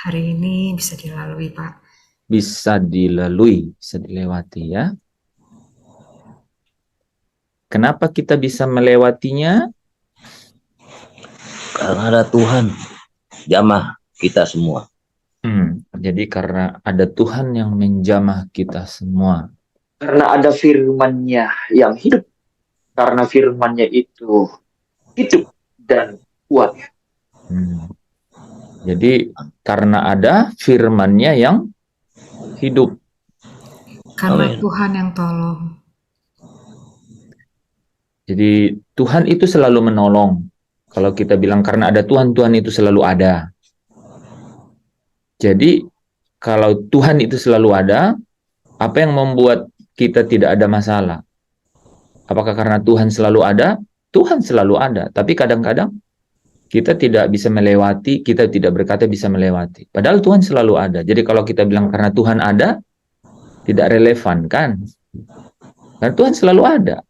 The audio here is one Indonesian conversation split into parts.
Hari ini bisa dilalui, Pak. Bisa dilalui, bisa dilewati ya. Kenapa kita bisa melewatinya? Karena ada Tuhan jamah kita semua. Jadi karena ada Tuhan yang menjamah kita semua. Karena ada firman-Nya yang hidup. Karena firman-Nya itu hidup dan kuat. Jadi karena ada firman-Nya yang hidup. Karena Amin. Tuhan yang tolong. Jadi Tuhan itu selalu menolong. Kalau kita bilang karena ada Tuhan, Tuhan itu selalu ada. Jadi kalau Tuhan itu selalu ada, apa yang membuat kita tidak ada masalah? Apakah karena Tuhan selalu ada? Tuhan selalu ada. Tapi kadang-kadang kita tidak bisa melewati, kita tidak berkata bisa melewati. Padahal Tuhan selalu ada. Jadi kalau kita bilang karena Tuhan ada, tidak relevan kan? Karena Tuhan selalu ada.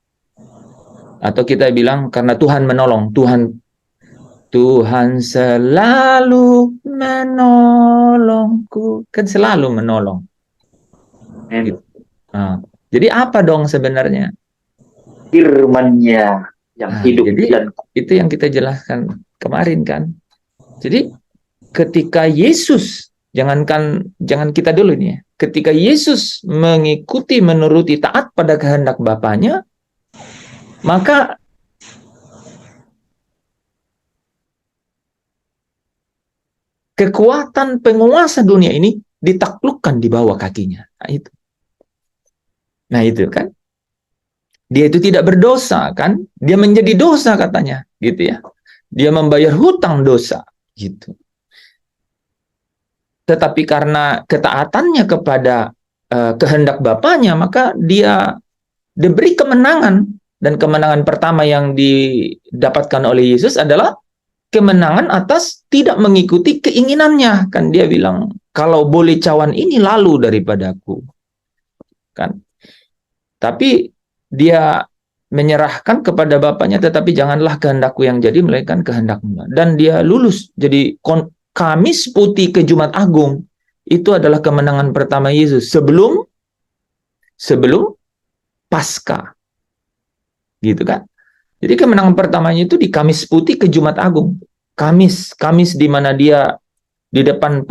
Atau kita bilang karena Tuhan menolong, Tuhan selalu menolongku, kan selalu menolong. Gitu. Nah, jadi apa dong sebenarnya? Firman-Nya yang hidup Jadi dan itu yang kita jelaskan kemarin kan. Jadi ketika Yesus, jangan kita dulu nih ya. Ketika Yesus mengikuti, menuruti, taat pada kehendak Bapaknya, maka kekuatan penguasa dunia ini ditaklukkan di bawah kakinya. Nah itu kan. Dia itu tidak berdosa kan. Dia menjadi dosa katanya. Gitu ya. Dia membayar hutang dosa. Gitu. Tetapi karena ketaatannya kepada kehendak Bapaknya, maka dia diberi kemenangan. Dan kemenangan pertama yang didapatkan oleh Yesus adalah kemenangan atas tidak mengikuti keinginannya. Kan dia bilang, kalau boleh cawan ini lalu daripadaku. Kan. Tapi dia menyerahkan kepada Bapaknya, tetapi janganlah kehendakku yang jadi, melainkan kehendakmu. Dan dia lulus. Jadi Kamis Putih ke Jumat Agung itu adalah kemenangan pertama Yesus sebelum Paskah. Gitu kan? Jadi kemenangan pertamanya itu di Kamis Putih ke Jumat Agung. Kamis di mana dia di depan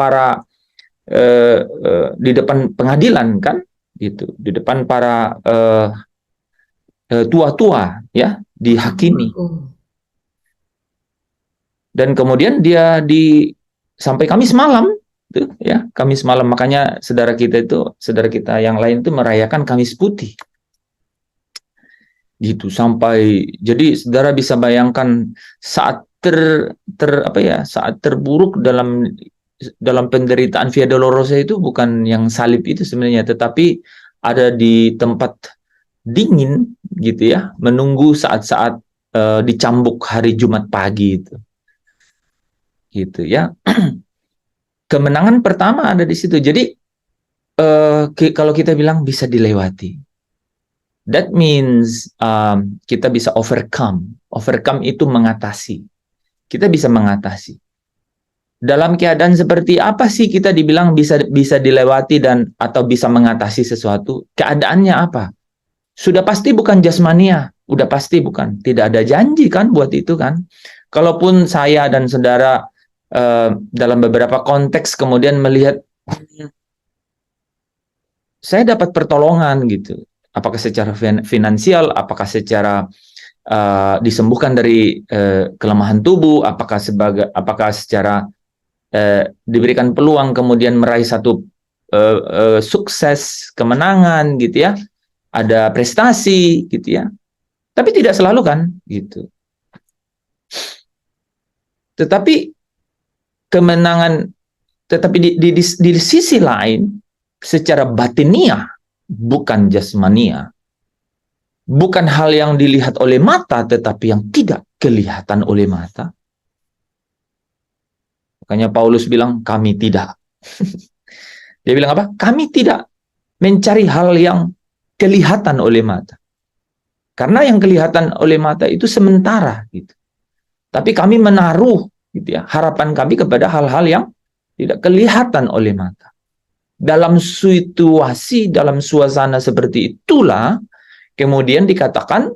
di depan pengadilan kan, gitu, di depan para tua-tua ya, dihakimi. Dan kemudian dia sampai Kamis malam tuh ya, Kamis malam. Makanya saudara kita yang lain itu merayakan Kamis Putih. Gitu sampai, jadi saudara bisa bayangkan saat saat terburuk dalam penderitaan Via Dolorosa itu bukan yang salib itu sebenarnya, tetapi ada di tempat dingin gitu ya, menunggu saat-saat dicambuk hari Jumat pagi itu. Gitu ya. Kemenangan pertama ada di situ. Jadi kalau kita bilang bisa dilewati, that means kita bisa overcome. Overcome itu mengatasi. Kita bisa mengatasi. Dalam keadaan seperti apa sih kita dibilang bisa dilewati dan atau bisa mengatasi sesuatu? Keadaannya apa? Sudah pasti bukan jasmania, udah pasti bukan. Tidak ada janji kan buat itu kan. Kalaupun saya dan saudara dalam beberapa konteks kemudian melihat saya dapat pertolongan gitu, apakah secara finansial, apakah secara disembuhkan dari kelemahan tubuh, apakah secara diberikan peluang kemudian meraih satu sukses, kemenangan gitu ya, ada prestasi gitu ya, tapi tidak selalu kan gitu. Tetapi kemenangan, tetapi di sisi lain secara batiniah, bukan jasmania, bukan hal yang dilihat oleh mata, tetapi yang tidak kelihatan oleh mata. Makanya Paulus bilang, kami tidak. Dia bilang apa? Kami tidak mencari hal yang kelihatan oleh mata. Karena yang kelihatan oleh mata itu sementara gitu. Tapi kami menaruh gitu ya, harapan kami kepada hal-hal yang tidak kelihatan oleh mata. Dalam situasi, dalam suasana seperti itulah, kemudian dikatakan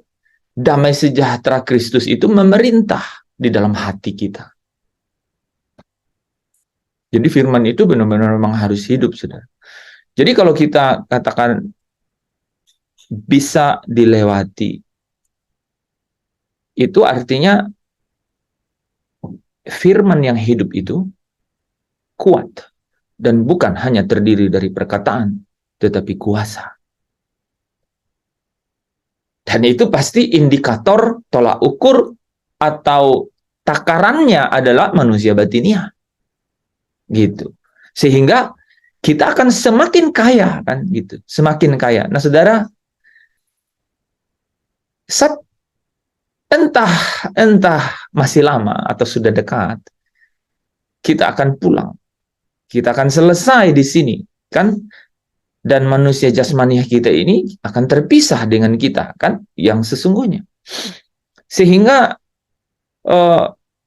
damai sejahtera Kristus itu memerintah di dalam hati kita. Jadi firman itu benar-benar memang harus hidup, saudara. Jadi kalau kita katakan bisa dilewati, itu artinya firman yang hidup itu kuat dan bukan hanya terdiri dari perkataan, tetapi kuasa. Dan itu pasti indikator tolak ukur atau takarannya adalah manusia batiniah. Gitu. Sehingga kita akan semakin kaya kan gitu, semakin kaya. Nah, saudara, entah masih lama atau sudah dekat, kita akan pulang. Kita akan selesai di sini, kan? Dan manusia jasmaniah kita ini akan terpisah dengan kita, kan? Yang sesungguhnya. Sehingga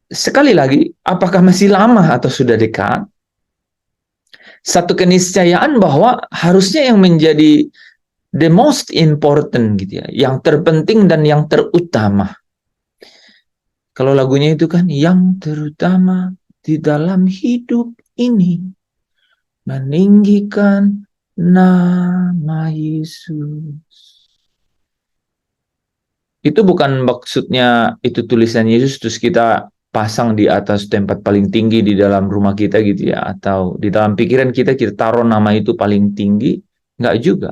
sekali lagi, apakah masih lama atau sudah dekat? Satu keniscayaan bahwa harusnya yang menjadi the most important gitu ya, yang terpenting dan yang terutama. Kalau lagunya itu kan, yang terutama di dalam hidup ini meninggikan nama Yesus. Itu bukan maksudnya itu tulisan Yesus terus kita pasang di atas tempat paling tinggi di dalam rumah kita gitu ya, atau di dalam pikiran kita taruh nama itu paling tinggi. Enggak juga.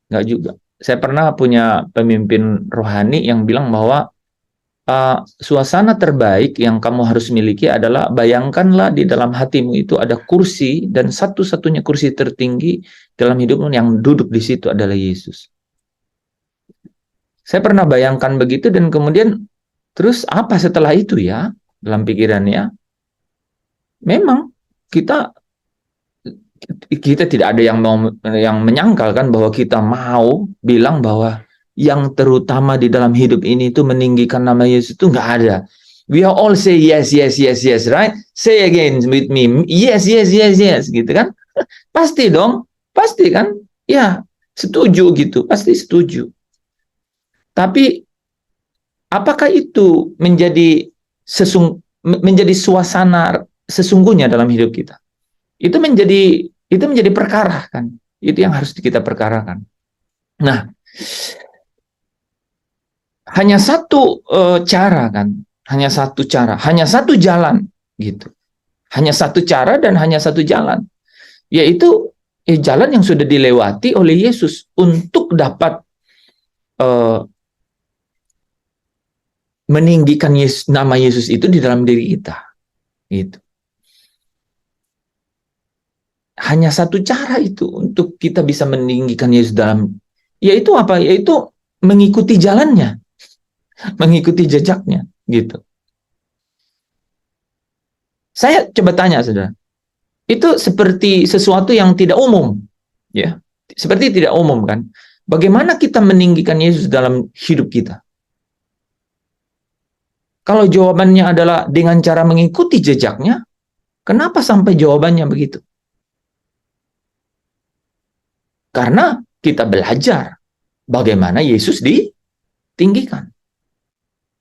Enggak juga. Saya pernah punya pemimpin rohani yang bilang bahwa suasana terbaik yang kamu harus miliki adalah bayangkanlah di dalam hatimu itu ada kursi, dan satu-satunya kursi tertinggi dalam hidupmu yang duduk di situ adalah Yesus. Saya pernah bayangkan begitu, dan kemudian terus apa setelah itu ya dalam pikirannya? Memang kita tidak ada yang menyangkalkan bahwa kita mau bilang bahwa yang terutama di dalam hidup ini itu meninggikan nama Yesus, itu nggak ada. We all say yes, yes, yes, yes, right? Say again with me, yes, yes, yes, yes, gitu kan? Pasti dong, pasti kan? Ya, setuju gitu, pasti setuju. Tapi apakah itu menjadi suasana sesungguhnya dalam hidup kita? Itu menjadi perkara kan? Itu yang harus kita perkarakan. Nah, hanya satu cara kan, hanya satu cara, hanya satu jalan gitu, hanya satu cara dan hanya satu jalan, yaitu jalan yang sudah dilewati oleh Yesus untuk dapat meninggikan nama Yesus itu di dalam diri kita, gitu. Hanya satu cara itu untuk kita bisa meninggikan Yesus dalam, yaitu apa? Yaitu mengikuti jalannya. Mengikuti jejaknya, gitu. Saya coba tanya, saudara, itu seperti sesuatu yang tidak umum, ya, seperti tidak umum kan? Bagaimana kita meninggikan Yesus dalam hidup kita? Kalau jawabannya adalah dengan cara mengikuti jejaknya, kenapa sampai jawabannya begitu? Karena kita belajar bagaimana Yesus ditinggikan.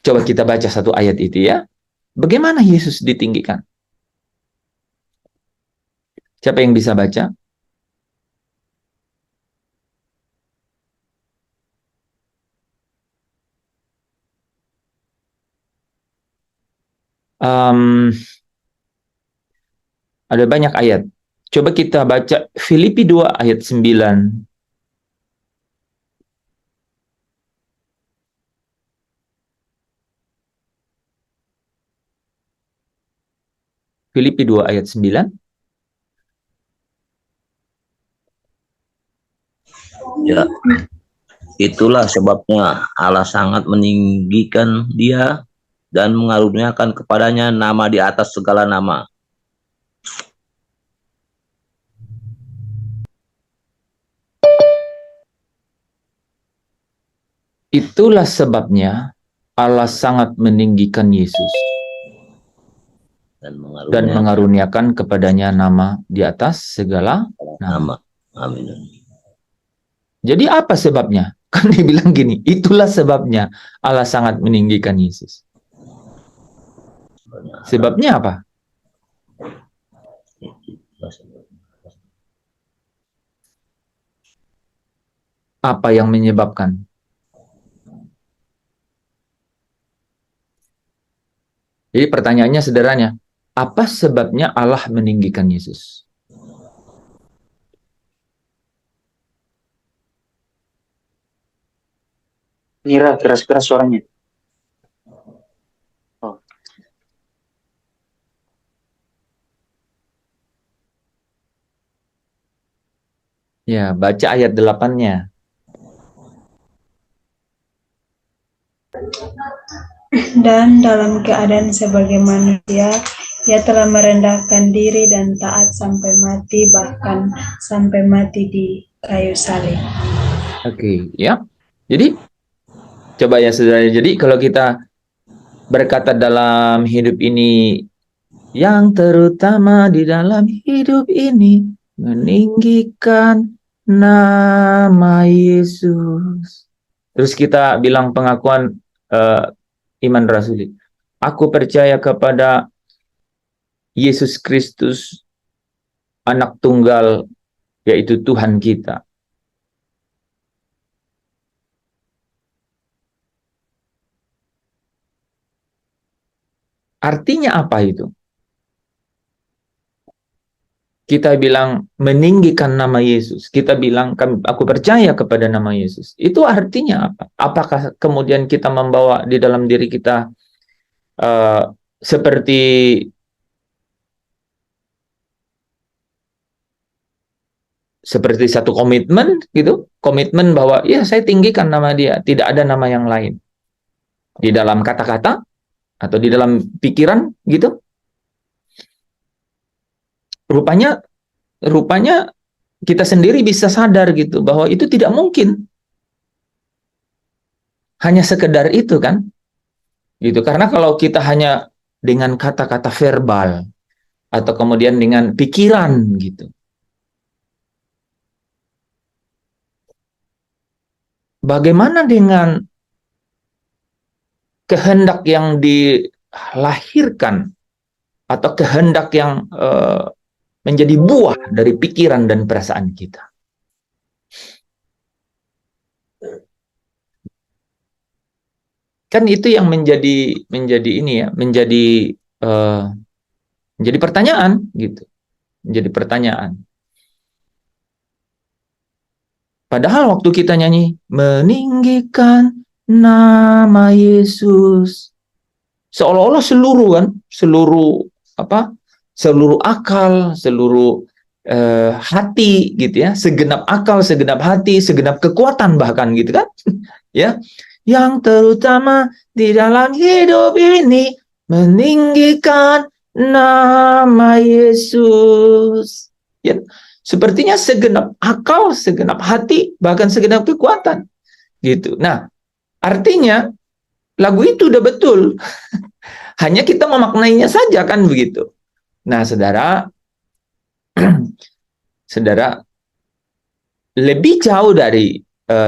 Coba kita baca satu ayat itu ya. Bagaimana Yesus ditinggikan? Siapa yang bisa baca? Ada banyak ayat. Coba kita baca Filipi 2 ayat 9. Filipi 2 ayat 9. Ya, itulah sebabnya Allah sangat meninggikan dia dan mengaruniakan kepadanya nama di atas segala nama. Itulah sebabnya Allah sangat meninggikan Yesus dan mengaruniakan kepadanya nama di atas segala nama. Amin. Jadi apa sebabnya? Kan dia bilang gini, itulah sebabnya Allah sangat meninggikan Yesus. Sebabnya apa? Apa yang menyebabkan? Jadi pertanyaannya sederhana, apa sebabnya Allah meninggikan Yesus? Nira, keras-keras suaranya. Oh. Ya, baca ayat 8-nya. Dan dalam keadaan sebagai manusia, ia telah merendahkan diri dan taat sampai mati, bahkan sampai mati di kayu salib. Oke, ya. Jadi, coba ya saudara. Jadi kalau kita berkata dalam hidup ini, yang terutama di dalam hidup ini, meninggikan nama Yesus. Terus kita bilang pengakuan iman rasuli. Aku percaya kepada Yesus Kristus, anak tunggal, yaitu Tuhan kita. Artinya apa itu? Kita bilang meninggikan nama Yesus. Kita bilang aku percaya kepada nama Yesus. Itu artinya apa? Apakah kemudian kita membawa di dalam diri kita seperti satu komitmen gitu? Komitmen bahwa ya saya tinggikan nama dia, tidak ada nama yang lain. Di dalam kata-kata atau di dalam pikiran gitu? Rupanya kita sendiri bisa sadar gitu bahwa itu tidak mungkin. Hanya sekedar itu kan? Gitu. Karena kalau kita hanya dengan kata-kata verbal atau kemudian dengan pikiran gitu. Bagaimana dengan kehendak yang dilahirkan atau kehendak yang menjadi buah dari pikiran dan perasaan kita? Kan itu yang menjadi ini ya, menjadi pertanyaan gitu. Menjadi pertanyaan. Padahal waktu kita nyanyi meninggikan nama Yesus, seolah-olah seluruh akal, seluruh hati gitu ya, segenap akal, segenap hati, segenap kekuatan bahkan gitu kan. Ya, yang terutama di dalam hidup ini meninggikan nama Yesus. Ya, sepertinya segenap akal, segenap hati, bahkan segenap kekuatan gitu. Nah, artinya lagu itu udah betul. Hanya kita memaknainya saja kan begitu. Nah, saudara, saudara, lebih jauh dari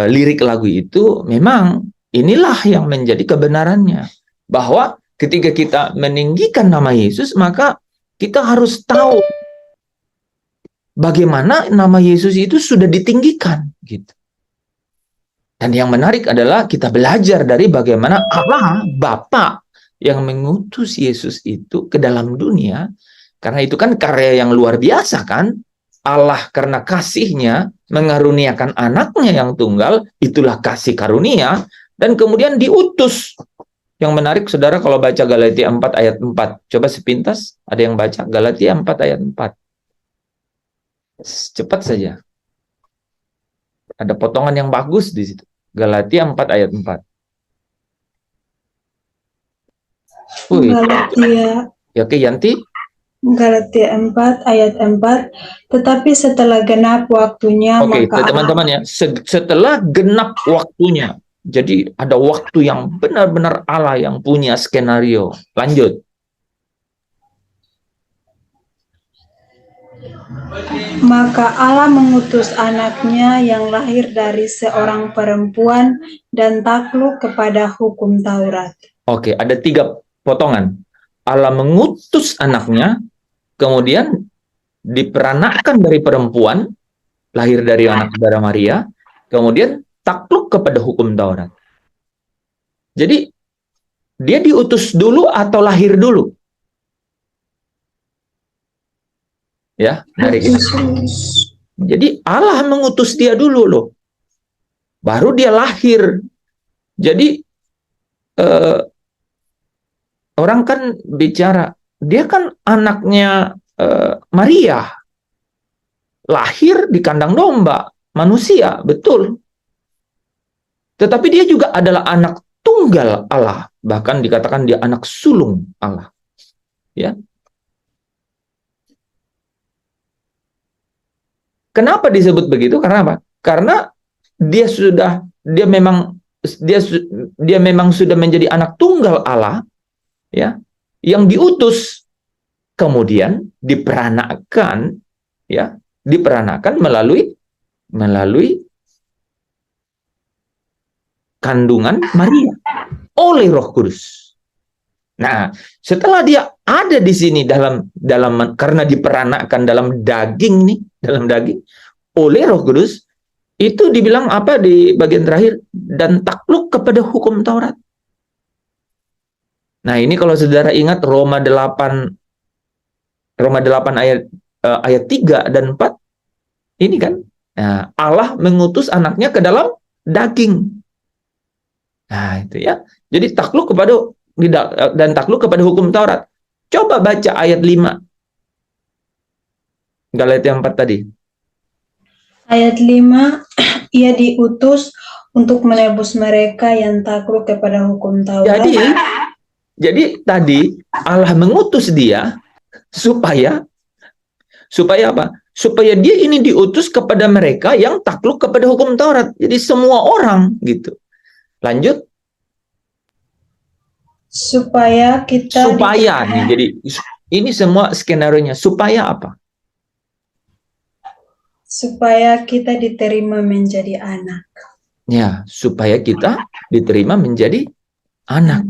lirik lagu itu, memang inilah yang menjadi kebenarannya. Bahwa ketika kita meninggikan nama Yesus, maka kita harus tahu bagaimana nama Yesus itu sudah ditinggikan. Gitu. Dan yang menarik adalah kita belajar dari bagaimana Allah, Bapa, yang mengutus Yesus itu ke dalam dunia. Karena itu kan karya yang luar biasa kan. Allah karena kasihnya mengaruniakan anaknya yang tunggal, itulah kasih karunia, dan kemudian diutus. Yang menarik saudara kalau baca Galatia 4 ayat 4. Coba sepintas, ada yang baca Galatia 4 ayat 4. Cepat saja. Ada potongan yang bagus di situ. Galatia 4 ayat 4. Galatia. Ya, oke, Yanti. Galatia 4 ayat 4. Tetapi setelah genap waktunya, oke, maka teman-teman ya, setelah genap waktunya. Jadi ada waktu yang benar-benar Allah yang punya skenario. Lanjut. Maka Allah mengutus anaknya yang lahir dari seorang perempuan dan takluk kepada hukum Taurat. Oke, ada 3 potongan. Allah mengutus anaknya, kemudian diperanakkan dari perempuan, lahir dari anak saudara Maria, kemudian takluk kepada hukum Taurat. Jadi, dia diutus dulu atau lahir dulu? Ya, menarik. Jadi Allah mengutus dia dulu loh. Baru dia lahir. Jadi orang kan bicara, dia kan anaknya Maria. Lahir di kandang domba, manusia, betul. Tetapi dia juga adalah anak tunggal Allah. Bahkan dikatakan dia anak sulung Allah. Ya. Kenapa disebut begitu? Karena apa? Karena dia memang sudah menjadi anak tunggal Allah, ya, yang diutus kemudian diperanakkan, ya, diperanakkan melalui kandungan Maria oleh Roh Kudus. Nah, setelah dia ada di sini karena diperanakkan dalam daging oleh Roh Kudus, itu dibilang apa di bagian terakhir? Dan takluk kepada hukum Taurat. Nah, ini kalau saudara ingat Roma 8 ayat 3 dan 4, ini kan, nah, Allah mengutus anaknya ke dalam daging. Nah, itu ya. Jadi takluk kepada hukum Taurat. Coba baca ayat 5. Galatia 4 tadi. Ayat 5, ia diutus untuk menebus mereka yang takluk kepada hukum Taurat. Jadi tadi Allah mengutus dia supaya apa? Supaya dia ini diutus kepada mereka yang takluk kepada hukum Taurat. Jadi semua orang gitu. Lanjut. Supaya nih. Jadi ini semua skenario-nya. Supaya apa? Supaya kita diterima menjadi anak. Ya, supaya kita diterima menjadi anak.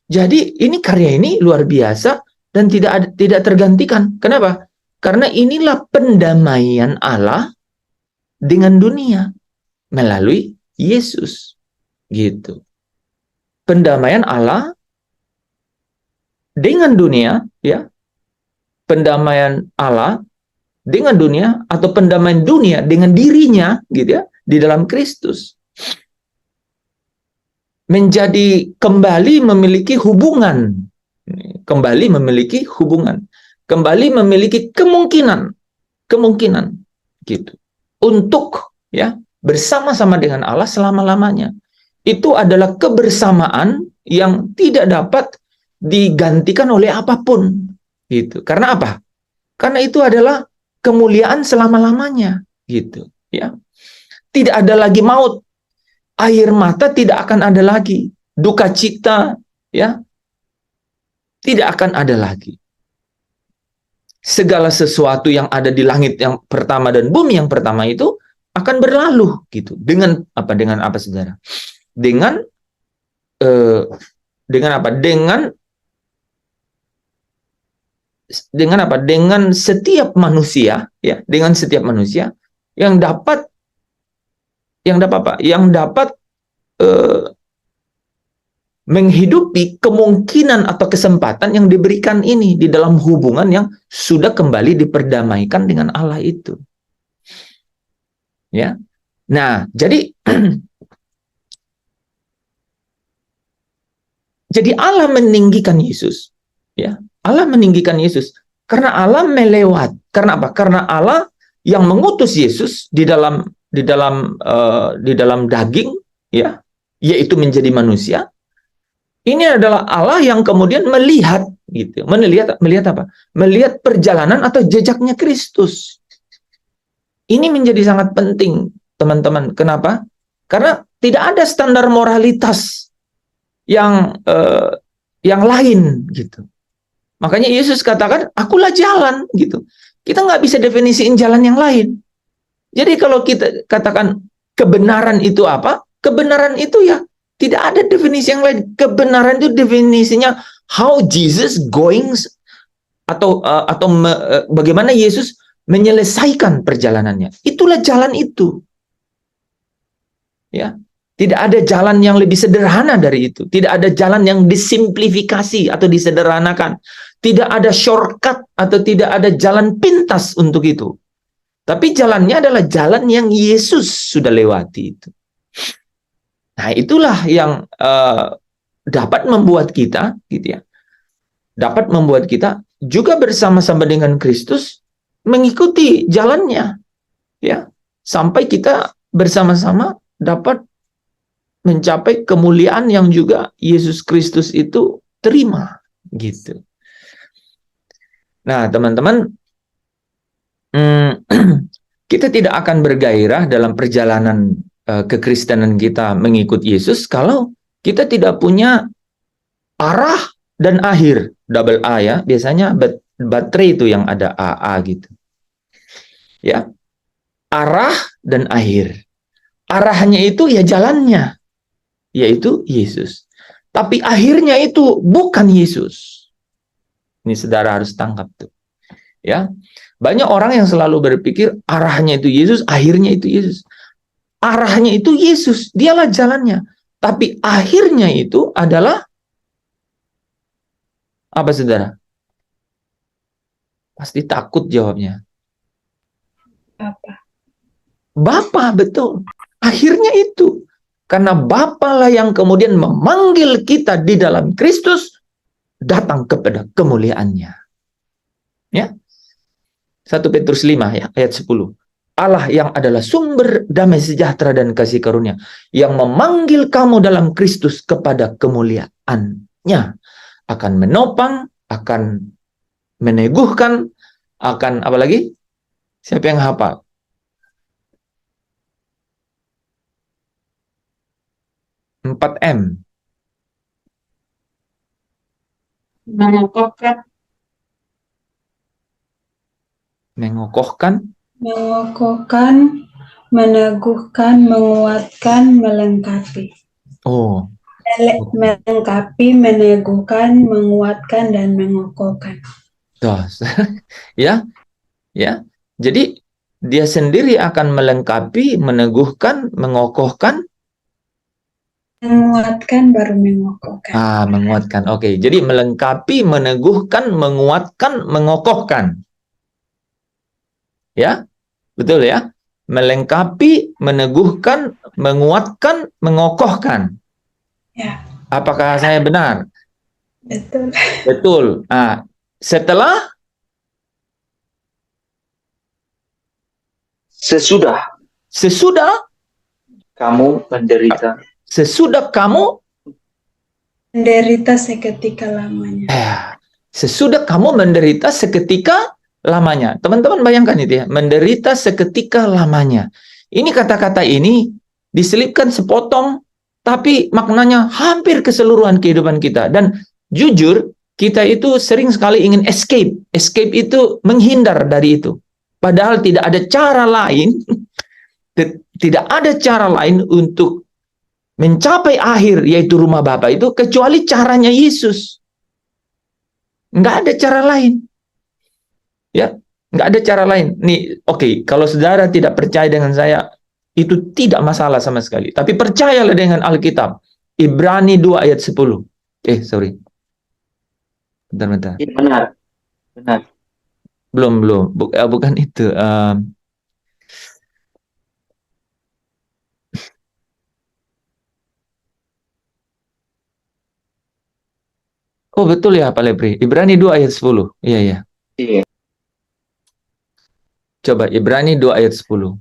Jadi ini karya ini luar biasa dan tidak tergantikan. Kenapa? Karena inilah pendamaian Allah dengan dunia melalui Yesus. Gitu. Pendamaian Allah dengan dunia, ya. Pendamaian Allah dengan dunia atau pendamaian dunia dengan dirinya, gitu ya, di dalam Kristus. Menjadi kembali memiliki hubungan, kembali memiliki kemungkinan gitu untuk ya bersama-sama dengan Allah selama-lamanya. Itu adalah kebersamaan yang tidak dapat digantikan oleh apapun gitu. Karena apa? Karena itu adalah kemuliaan selama-lamanya gitu ya. Tidak ada lagi maut. Air mata tidak akan ada lagi. Duka cita, ya, tidak akan ada lagi. Segala sesuatu yang ada di langit yang pertama dan bumi yang pertama itu akan berlalu, gitu. Dengan apa, saudara? Dengan apa? Dengan setiap manusia, ya, dengan setiap manusia yang dapat menghidupi kemungkinan atau kesempatan yang diberikan ini di dalam hubungan yang sudah kembali diperdamaikan dengan Allah itu. Ya. Nah, jadi jadi Allah meninggikan Yesus, ya. Allah meninggikan Yesus karena Allah karena apa? Karena Allah yang mengutus Yesus di dalam daging, ya, yaitu menjadi manusia. Ini adalah Allah yang kemudian melihat apa? Melihat perjalanan atau jejaknya Kristus. Ini menjadi sangat penting, teman-teman. Kenapa? Karena tidak ada standar moralitas yang lain gitu. Makanya Yesus katakan, akulah jalan gitu. Kita nggak bisa definisiin jalan yang lain. Jadi kalau kita katakan kebenaran itu apa? Kebenaran itu ya tidak ada definisi yang lain. Kebenaran itu definisinya how Jesus going atau bagaimana Yesus menyelesaikan perjalanannya. Itulah jalan itu. Ya, tidak ada jalan yang lebih sederhana dari itu. Tidak ada jalan yang disimplifikasi atau disederhanakan. Tidak ada shortcut atau tidak ada jalan pintas untuk itu. Tapi jalannya adalah jalan yang Yesus sudah lewati itu. Nah, itulah yang dapat membuat kita, gitu ya, dapat membuat kita juga bersama-sama dengan Kristus mengikuti jalannya, ya, sampai kita bersama-sama dapat mencapai kemuliaan yang juga Yesus Kristus itu terima, gitu. Nah, teman-teman, kita tidak akan bergairah dalam perjalanan kekristenan kita mengikut Yesus kalau kita tidak punya arah dan akhir. Double A ya, biasanya baterai itu yang ada AA gitu. Ya, arah dan akhir. Arahnya itu ya jalannya, yaitu Yesus. Tapi akhirnya itu bukan Yesus. Ini saudara harus tangkap tuh. Ya, banyak orang yang selalu berpikir arahnya itu Yesus, akhirnya itu Yesus. Arahnya itu Yesus, dialah jalannya. Tapi akhirnya itu adalah apa, saudara? Pasti takut jawabnya. Bapa, betul. Akhirnya itu. Karena Bapa lah yang kemudian memanggil kita di dalam Kristus datang kepada kemuliaannya. Ya. 1 Petrus 5 ya, ayat 10. Allah yang adalah sumber damai sejahtera dan kasih karunia, yang memanggil kamu dalam Kristus kepada kemuliaannya, akan menopang, akan meneguhkan, akan apa lagi? Siapa yang hafal? Empat M. Mengokohkan, meneguhkan, menguatkan, melengkapi. Oh. Melengkapi, meneguhkan, menguatkan, dan mengokohkan. Ya, ya. Jadi dia sendiri akan melengkapi, meneguhkan, mengokohkan, menguatkan, baru mengokohkan. Menguatkan. Oke. Jadi melengkapi, meneguhkan, menguatkan, mengokohkan. Ya, betul ya. Melengkapi, meneguhkan, menguatkan, mengokohkan. Ya. Apakah saya benar? Betul. Betul. Setelah sesudah kamu menderita. Sesudah kamu menderita seketika lamanya. Sesudah kamu menderita seketika lamanya. Teman-teman bayangkan itu ya, menderita seketika lamanya. Ini kata-kata ini diselipkan sepotong, tapi maknanya hampir keseluruhan kehidupan kita. Dan jujur, kita itu sering sekali ingin escape. Escape itu menghindar dari itu. Padahal tidak ada cara lain, tidak ada cara lain untuk mencapai akhir, yaitu rumah Bapa itu, kecuali caranya Yesus. Nggak ada cara lain. Ya, nggak ada cara lain. Nih, oke, kalau saudara tidak percaya dengan saya, itu tidak masalah sama sekali. Tapi percayalah dengan Alkitab. Ibrani 2 ayat 10. Sorry. Bentar. Ya, benar. Belum. Bukan itu. Oh, betul ya, Pak Lepri. Ibrani 2 ayat 10. Iya. Coba, Ibrani 2 ayat 10.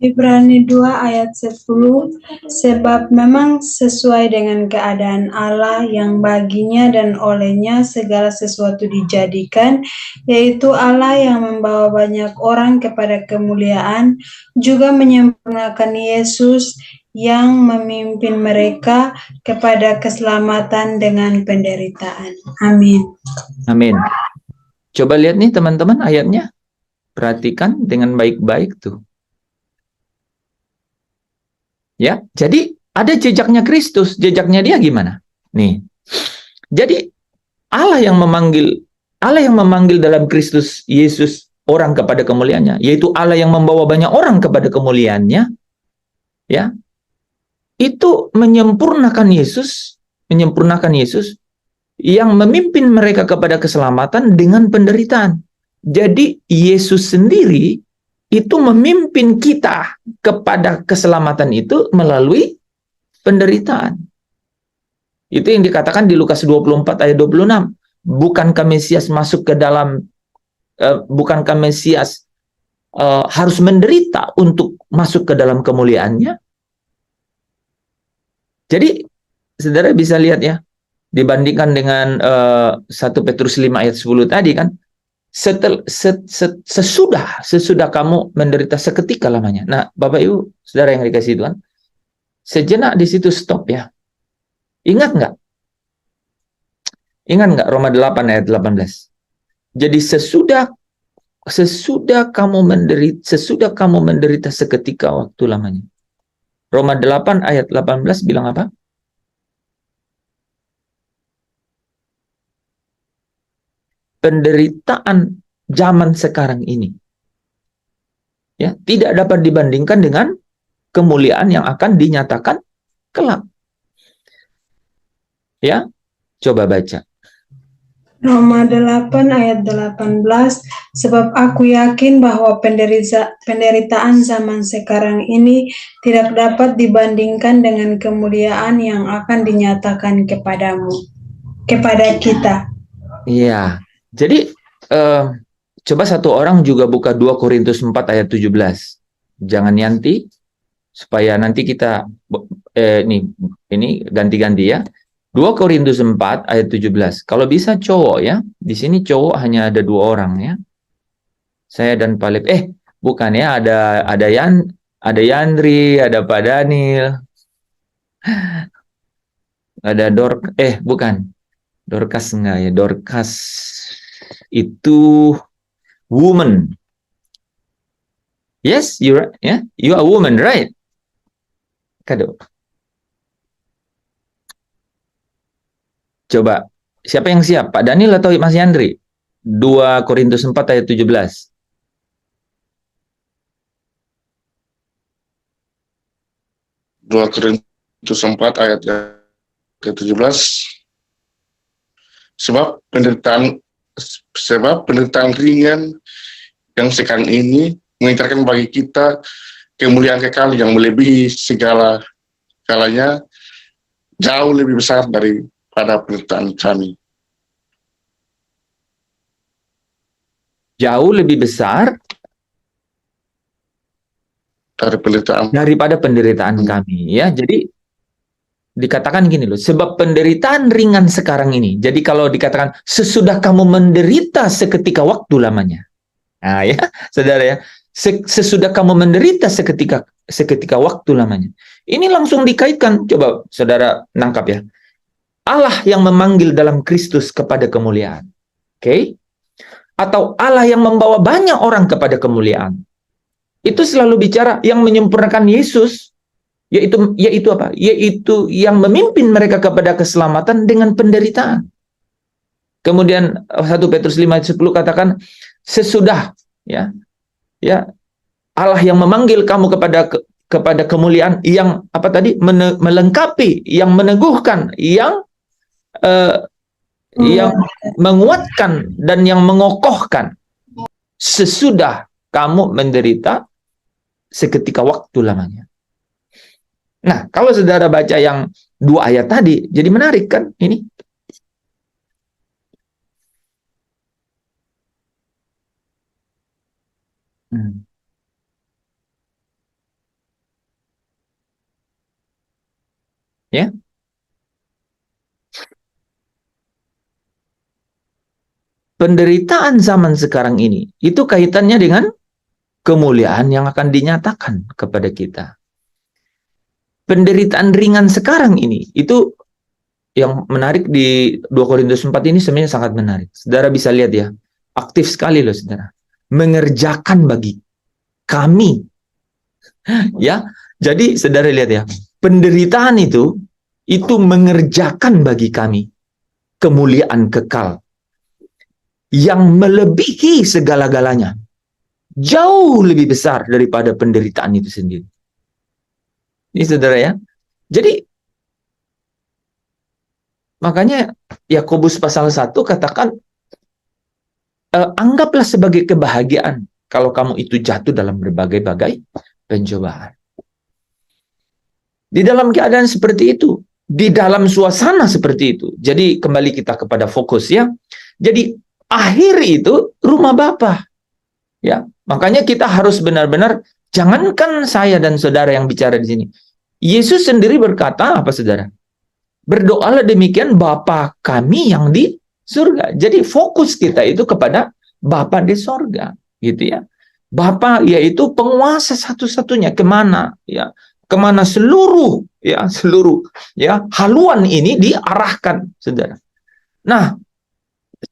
Ibrani 2 ayat 10, sebab memang sesuai dengan keadaan Allah yang baginya dan olehnya segala sesuatu dijadikan, yaitu Allah yang membawa banyak orang kepada kemuliaan, juga menyempurnakan Yesus yang memimpin mereka kepada keselamatan dengan penderitaan. Amin. Amin. Coba lihat nih teman-teman ayatnya. Perhatikan dengan baik-baik tuh. Ya, jadi ada jejaknya Kristus. Jejaknya dia gimana? Nih. Jadi Allah yang memanggil dalam Kristus Yesus orang kepada kemuliaannya, yaitu Allah yang membawa banyak orang kepada kemuliaannya, ya. Itu menyempurnakan Yesus yang memimpin mereka kepada keselamatan dengan penderitaan. Jadi Yesus sendiri itu memimpin kita kepada keselamatan itu melalui penderitaan. Itu yang dikatakan di Lukas 24 ayat 26. Bukankah Mesias masuk ke dalam, bukankah Mesias harus menderita untuk masuk ke dalam kemuliaannya? Jadi, saudara bisa lihat ya, dibandingkan dengan 1 Petrus 5 ayat 10 tadi kan, sesudah kamu menderita seketika lamanya. Nah, Bapak Ibu, saudara yang dikasihi Tuhan, sejenak di situ stop ya. Ingat nggak Roma 8 ayat 18? Jadi sesudah kamu menderita seketika waktu lamanya. Roma 8 ayat 18 bilang apa? Penderitaan zaman sekarang ini ya tidak dapat dibandingkan dengan kemuliaan yang akan dinyatakan kelak. Ya, coba baca. Roma 8 ayat 18, sebab aku yakin bahwa penderitaan zaman sekarang ini tidak dapat dibandingkan dengan kemuliaan yang akan dinyatakan kepada kita. Iya. Jadi coba satu orang juga buka 2 Korintus 4 ayat 17. Jangan nyanti supaya nanti kita ini ganti-ganti ya. 2 Korintus 4 ayat 17. Kalau bisa cowok ya. Di sini cowok hanya ada 2 orang ya. Saya dan Pak Lep. Bukan ya, ada Yandri, ada Pak Daniel. Ada bukan. Dorcas enggak ya. Dorcas itu woman. Yes, you are a woman, right? Kado. Coba, siapa yang siap? Pak Daniel atau Mas Yandri? 2 Korintus 4 ayat 17. Dua Korintus 4 ayat ke-17. Sebab penderitaan ringan yang sekarang ini mengincarkan bagi kita kemuliaan kekal yang melebihi segala galanya, jauh lebih besar daripada penderitaan kami. Jauh lebih besar daripada penderitaan kami ya. Jadi dikatakan gini loh, sebab penderitaan ringan sekarang ini. Jadi kalau dikatakan sesudah kamu menderita seketika waktu lamanya. Nah ya, saudara ya, sesudah kamu menderita seketika waktu lamanya. Ini langsung dikaitkan, coba saudara nangkap ya. Allah yang memanggil dalam Kristus kepada kemuliaan. Oke? Atau Allah yang membawa banyak orang kepada kemuliaan. Itu selalu bicara yang menyempurnakan Yesus. Yaitu apa? Yaitu yang memimpin mereka kepada keselamatan dengan penderitaan. Kemudian 1 Petrus 5 ayat 10 katakan sesudah ya Allah yang memanggil kamu kepada kemuliaan yang apa tadi? Melengkapi, yang meneguhkan, yang menguatkan dan yang mengokohkan sesudah kamu menderita seketika waktu lamanya. Nah, kalau saudara baca yang 2 ayat tadi, jadi menarik kan ini? Ya. Penderitaan zaman sekarang ini, itu kaitannya dengan kemuliaan yang akan dinyatakan kepada kita. Penderitaan ringan sekarang ini, itu yang menarik di 2 Korintus 4 ini sebenarnya sangat menarik. Saudara bisa lihat ya, aktif sekali loh saudara. mengerjakan bagi kami. Ya, jadi saudara lihat ya, penderitaan itu mengerjakan bagi kami kemuliaan kekal yang melebihi segala-galanya, jauh lebih besar daripada penderitaan itu sendiri. Ini saudara ya. Jadi makanya Yakobus pasal 1 katakan, anggaplah sebagai kebahagiaan kalau kamu itu jatuh dalam berbagai-bagai pencobaan. Di dalam keadaan seperti itu, di dalam suasana seperti itu. Jadi kembali kita kepada fokus ya. Jadi akhir itu rumah Bapa. Ya, makanya kita harus benar-benar, jangankan saya dan saudara yang bicara di sini. Yesus sendiri berkata apa saudara? Berdoalah demikian Bapa kami yang di surga. Jadi fokus kita itu kepada Bapa di surga, gitu ya. Bapa yaitu penguasa satu-satunya, kemana ya, kemana seluruh haluan ini diarahkan, saudara. Nah,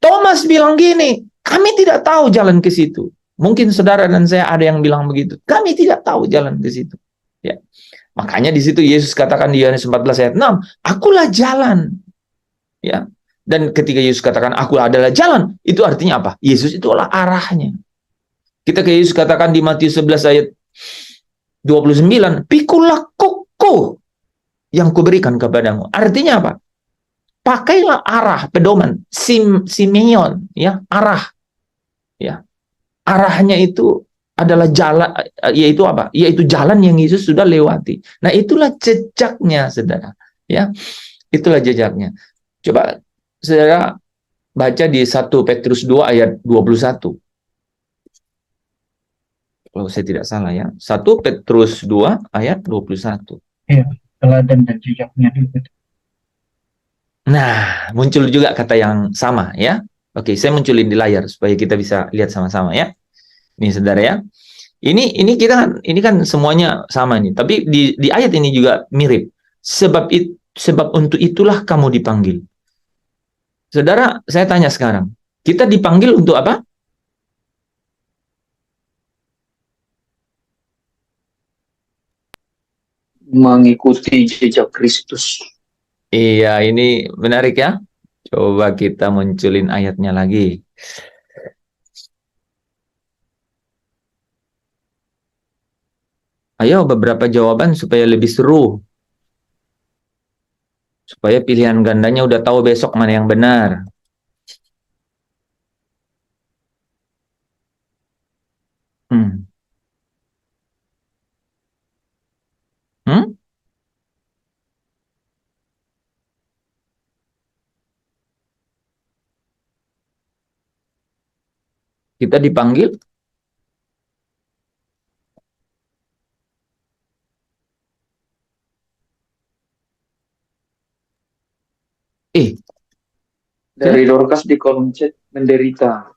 Thomas bilang gini, kami tidak tahu jalan ke situ. Mungkin saudara dan saya ada yang bilang begitu, kami tidak tahu jalan ke situ. Ya, makanya di situ Yesus katakan di Yohanes 14 ayat 6, akulah jalan. Ya, dan ketika Yesus katakan aku adalah jalan, itu artinya apa? Yesus itulah arahnya. Kita ke Yesus katakan di Matius 11 ayat 29, pikulah koko yang kuberikan kepadamu. Artinya apa? Pakailah arah, pedoman, simeon, ya, arah. Ya. Arahnya itu adalah jalan, yaitu apa? Yaitu jalan yang Yesus sudah lewati. Nah, itulah jejaknya, saudara. Ya. Itulah jejaknya. Coba saudara baca di 1 Petrus 2 ayat 21. Kalau saya tidak salah ya. 1 Petrus 2 ayat 21. Ya, teladan dan jejaknya itu. Nah, muncul juga kata yang sama ya. Oke, saya munculin di layar supaya kita bisa lihat sama-sama ya. Nih saudara ya. Ini kan semuanya sama nih, tapi di ayat ini juga mirip. Sebab untuk itulah kamu dipanggil. Saudara, saya tanya sekarang, kita dipanggil untuk apa? Mengikuti jejak Kristus. Iya, ini menarik ya. Coba kita munculin ayatnya lagi. Ayo beberapa jawaban supaya lebih seru. Supaya pilihan gandanya udah tahu besok mana yang benar. Hmm? Kita dipanggil Dari Dorcas di kolom chat, menderita.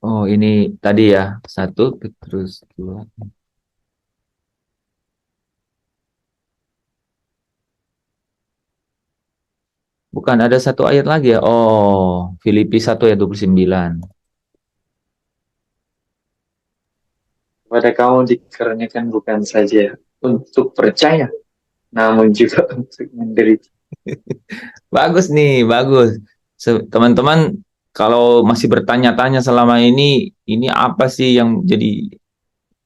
oh ini tadi ya, 1 Petrus 2. Bukan, ada satu ayat lagi ya. Oh, Filipi 1 ayat 29. Pada kamu dikarenakan bukan saja untuk percaya, namun juga untuk menderita. Bagus nih, bagus. Teman-teman, kalau masih bertanya-tanya selama ini apa sih yang jadi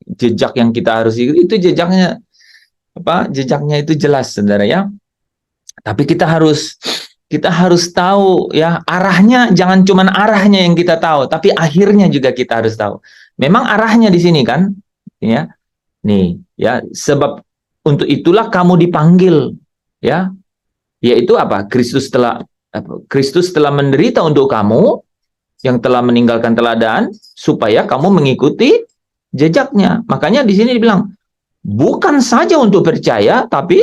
jejak yang kita harus ikuti? Itu jejaknya apa? Jejaknya itu jelas, saudara ya. Tapi kita harus tahu ya, arahnya, jangan cuman arahnya yang kita tahu, tapi akhirnya juga kita harus tahu. Memang arahnya di sini kan, ya. Nih, ya, sebab untuk itulah kamu dipanggil, ya. Yaitu apa? Kristus telah menderita untuk kamu yang telah meninggalkan teladan supaya kamu mengikuti jejaknya. Makanya di sini dibilang bukan saja untuk percaya tapi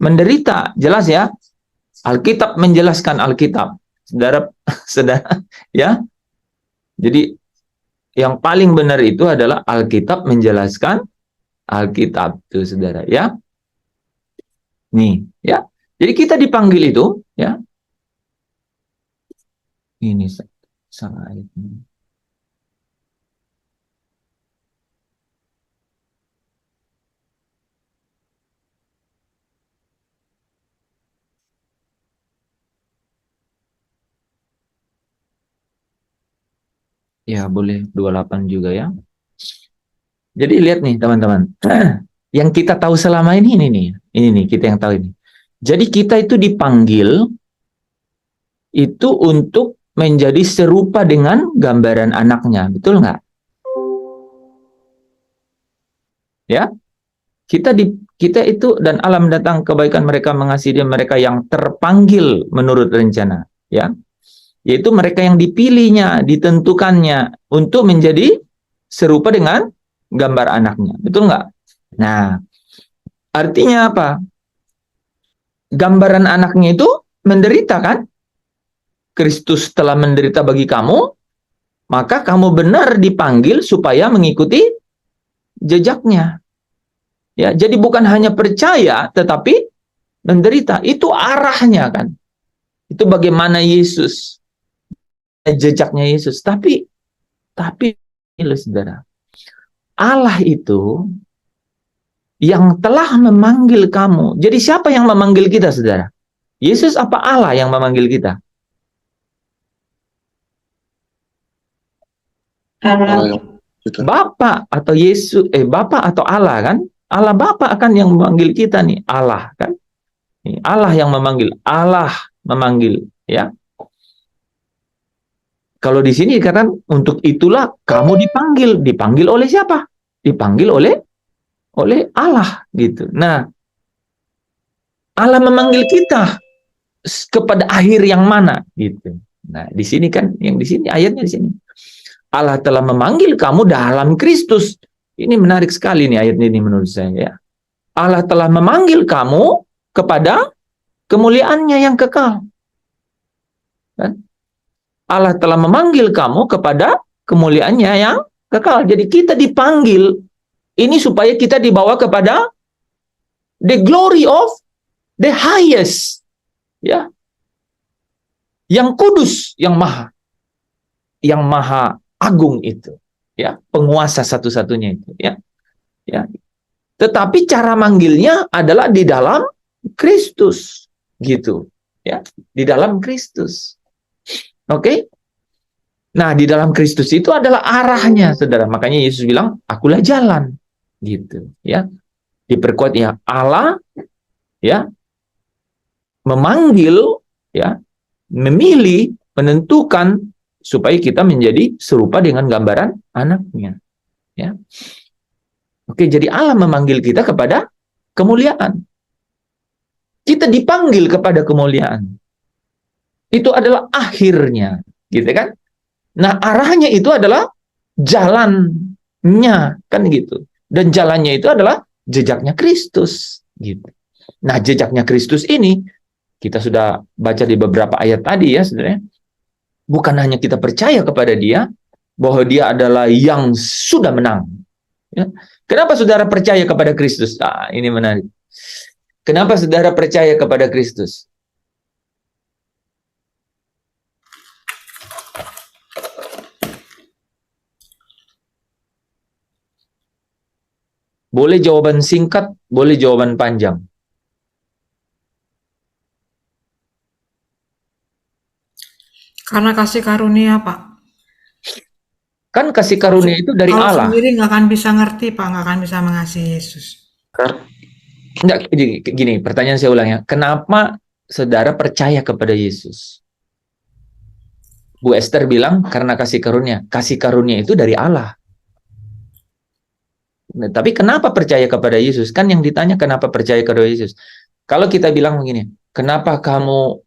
menderita. Jelas ya? Alkitab menjelaskan Alkitab. Saudara, ya. Jadi yang paling benar itu adalah Alkitab menjelaskan Alkitab, tuh saudara, ya. Nih, ya. Jadi kita dipanggil itu, ya. Ini salah ayat ini. Ya, boleh 28 juga ya. Jadi lihat nih teman-teman. Yang kita tahu selama ini nih. Ini nih kita yang tahu ini. Jadi kita itu dipanggil itu untuk menjadi serupa dengan gambaran anaknya. Betul nggak? Ya. Kita itu dan Allah mendatang kebaikan mereka mengasihi dia, mereka yang terpanggil menurut rencana. Ya. Yaitu mereka yang dipilihnya, ditentukannya untuk menjadi serupa dengan gambar anaknya. Betul nggak? Nah, artinya apa? Gambaran anaknya itu menderita kan? Kristus telah menderita bagi kamu, maka kamu benar dipanggil supaya mengikuti jejaknya. Ya, jadi bukan hanya percaya, tetapi menderita. Itu arahnya kan? Itu bagaimana Yesus, jejaknya Yesus. Tapi, ini saudara, Allah itu yang telah memanggil kamu. Jadi siapa yang memanggil kita, saudara? Yesus apa Allah yang memanggil kita? Allah. Bapak atau Yesus, Bapak atau Allah kan? Allah Bapak akan yang memanggil kita nih, Allah kan? Allah yang memanggil, Allah memanggil, ya. Kalau di sini dikatakan untuk itulah kamu dipanggil oleh siapa? Dipanggil oleh Allah gitu. Nah, Allah memanggil kita kepada akhir yang mana gitu. Nah, di sini kan yang di sini ayatnya di sini. Allah telah memanggil kamu dalam Kristus. Ini menarik sekali nih ayat ini menurut saya ya. Allah telah memanggil kamu kepada kemuliaannya yang kekal. Kan? Allah telah memanggil kamu kepada kemuliaannya yang kekal. Jadi kita dipanggil ini supaya kita dibawa kepada the glory of the highest. Ya. Yang kudus, yang maha agung itu, ya, penguasa satu-satunya itu, ya. Ya. Tetapi cara manggilnya adalah di dalam Kristus, gitu, ya, di dalam Kristus. Oke? Nah, di dalam Kristus itu adalah arahnya, saudara. Makanya Yesus bilang, akulah jalan, gitu, ya. Diperkuat ya, Allah, ya, memanggil, ya, memilih, menentukan supaya kita menjadi serupa dengan gambaran anaknya. Ya. Oke, jadi Allah memanggil kita kepada kemuliaan. Kita dipanggil kepada kemuliaan. Itu adalah akhirnya, gitu kan? Nah, arahnya itu adalah jalannya, kan gitu. Dan jalannya itu adalah jejaknya Kristus, gitu. Nah, jejaknya Kristus ini kita sudah baca di beberapa ayat tadi ya, sebenarnya. Bukan hanya kita percaya kepada dia, bahwa dia adalah yang sudah menang. Ya. Kenapa saudara percaya kepada Kristus? Nah, ini menarik. Kenapa saudara percaya kepada Kristus? Boleh jawaban singkat, boleh jawaban panjang. Karena kasih karunia, Pak. Kan kasih karunia itu dari Kalau Allah. sendiri nggak akan bisa ngerti, Pak, nggak akan bisa mengasihi Yesus. Enggak, gini, pertanyaan saya ulang ya. Kenapa saudara percaya kepada Yesus? Bu Esther bilang karena kasih karunia. Kasih karunia itu dari Allah. Nah, tapi kenapa percaya kepada Yesus? Kan yang ditanya kenapa percaya kepada Yesus. Kalau kita bilang begini, kenapa kamu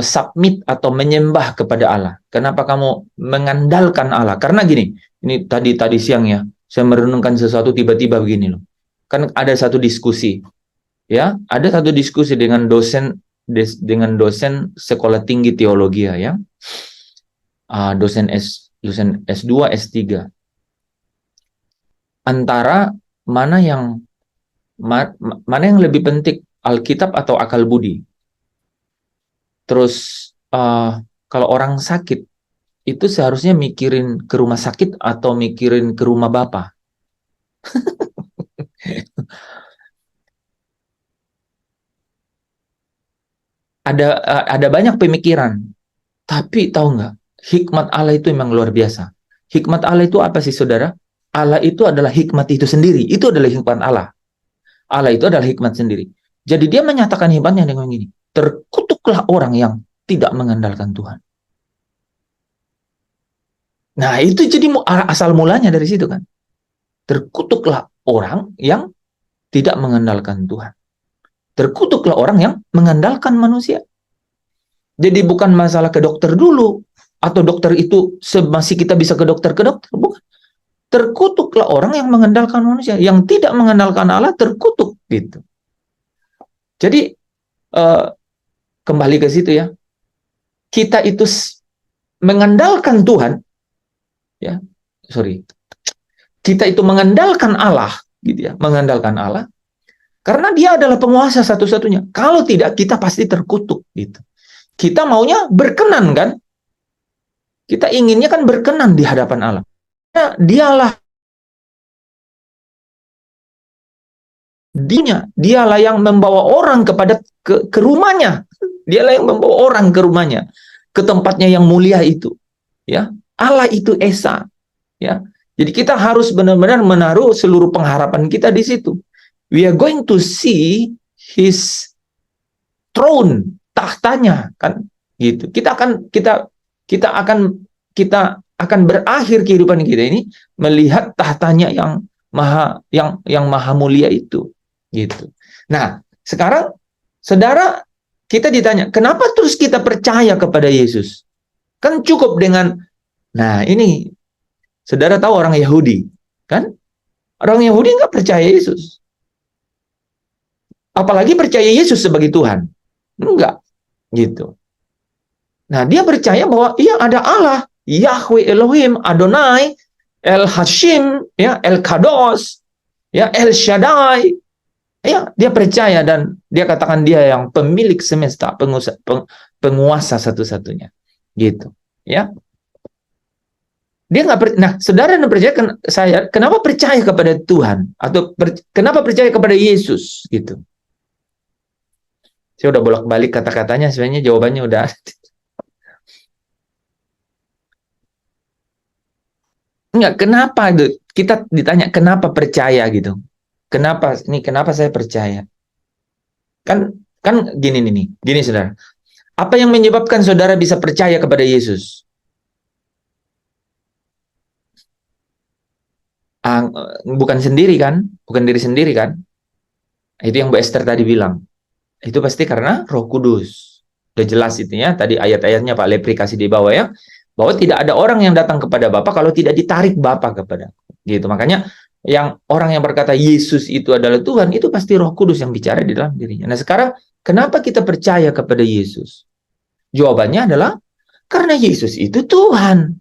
submit atau menyembah kepada Allah? Kenapa kamu mengandalkan Allah? Karena gini, ini tadi siang ya, saya merenungkan sesuatu tiba-tiba begini loh. Kan ada satu diskusi, ya, ada satu diskusi dengan dosen sekolah tinggi teologi ya, dosen S2, S3, antara mana yang lebih penting Alkitab atau akal budi. Terus kalau orang sakit itu seharusnya mikirin ke rumah sakit atau mikirin ke rumah Bapa. Ada banyak pemikiran, tapi tahu nggak, hikmat Allah itu memang luar biasa. Hikmat Allah itu apa sih, saudara? Allah itu adalah hikmat itu sendiri. Itu adalah hikmat Allah. Allah itu adalah hikmat sendiri. Jadi dia menyatakan hikmatnya dengan gini, terkutuklah orang yang tidak mengandalkan Tuhan. Nah, itu jadi asal mulanya dari situ kan. Terkutuklah orang yang tidak mengandalkan Tuhan. Terkutuklah orang yang mengandalkan manusia. Jadi bukan masalah ke dokter dulu, atau dokter itu masih kita bisa ke dokter, bukan. Terkutuklah orang yang mengandalkan manusia, yang tidak mengandalkan Allah terkutuk gitu. Jadi kembali ke situ ya. Kita itu mengandalkan Tuhan, ya. Kita itu mengandalkan Allah, gitu ya, mengandalkan Allah. Karena dia adalah penguasa satu-satunya. Kalau tidak, kita pasti terkutuk gitu. Kita maunya berkenan kan? Kita inginnya kan berkenan di hadapan Allah. Nah, dialah yang membawa orang kepada ke rumahnya. Dialah yang membawa orang ke rumahnya, ke tempatnya yang mulia itu. Ya, Allah itu Esa. Ya, jadi kita harus benar-benar menaruh seluruh pengharapan kita di situ. We are going to see His throne, tahtanya kan, gitu. Kita akan berakhir kehidupan kita ini melihat tahtanya yang maha mulia itu, gitu. Nah, sekarang saudara, kita ditanya, kenapa terus kita percaya kepada Yesus? Kan cukup dengan, nah ini, saudara tahu orang Yahudi, kan? Orang Yahudi nggak percaya Yesus. Apalagi percaya Yesus sebagai Tuhan. Enggak, gitu. Nah, dia percaya bahwa iya ada Allah, Yahweh Elohim, Adonai, El Hashim, ya, El Kados, ya, El Shaddai. Ya, dia percaya dan dia katakan dia yang pemilik semesta, penguasa satu-satunya. Gitu, ya. Dia nggak nah, saudara yang percaya saya, kenapa percaya kepada Tuhan atau kenapa percaya kepada Yesus gitu? Saya udah bolak-balik kata-katanya, sebenarnya jawabannya udah. Enggak, kenapa kita ditanya kenapa percaya gitu? Kenapa saya percaya? Kan gini saudara. Apa yang menyebabkan saudara bisa percaya kepada Yesus? Bukan sendiri kan? Bukan diri sendiri kan? Itu yang Bu Esther tadi bilang. Itu pasti karena Roh Kudus. Udah jelas itu ya, tadi ayat-ayatnya Pak Lepri kasih di bawah ya, bahwa tidak ada orang yang datang kepada Bapa kalau tidak ditarik Bapa kepada. Gitu. Makanya orang yang berkata Yesus itu adalah Tuhan, itu pasti Roh Kudus yang bicara di dalam dirinya. Nah, sekarang kenapa kita percaya kepada Yesus? Jawabannya adalah karena Yesus itu Tuhan.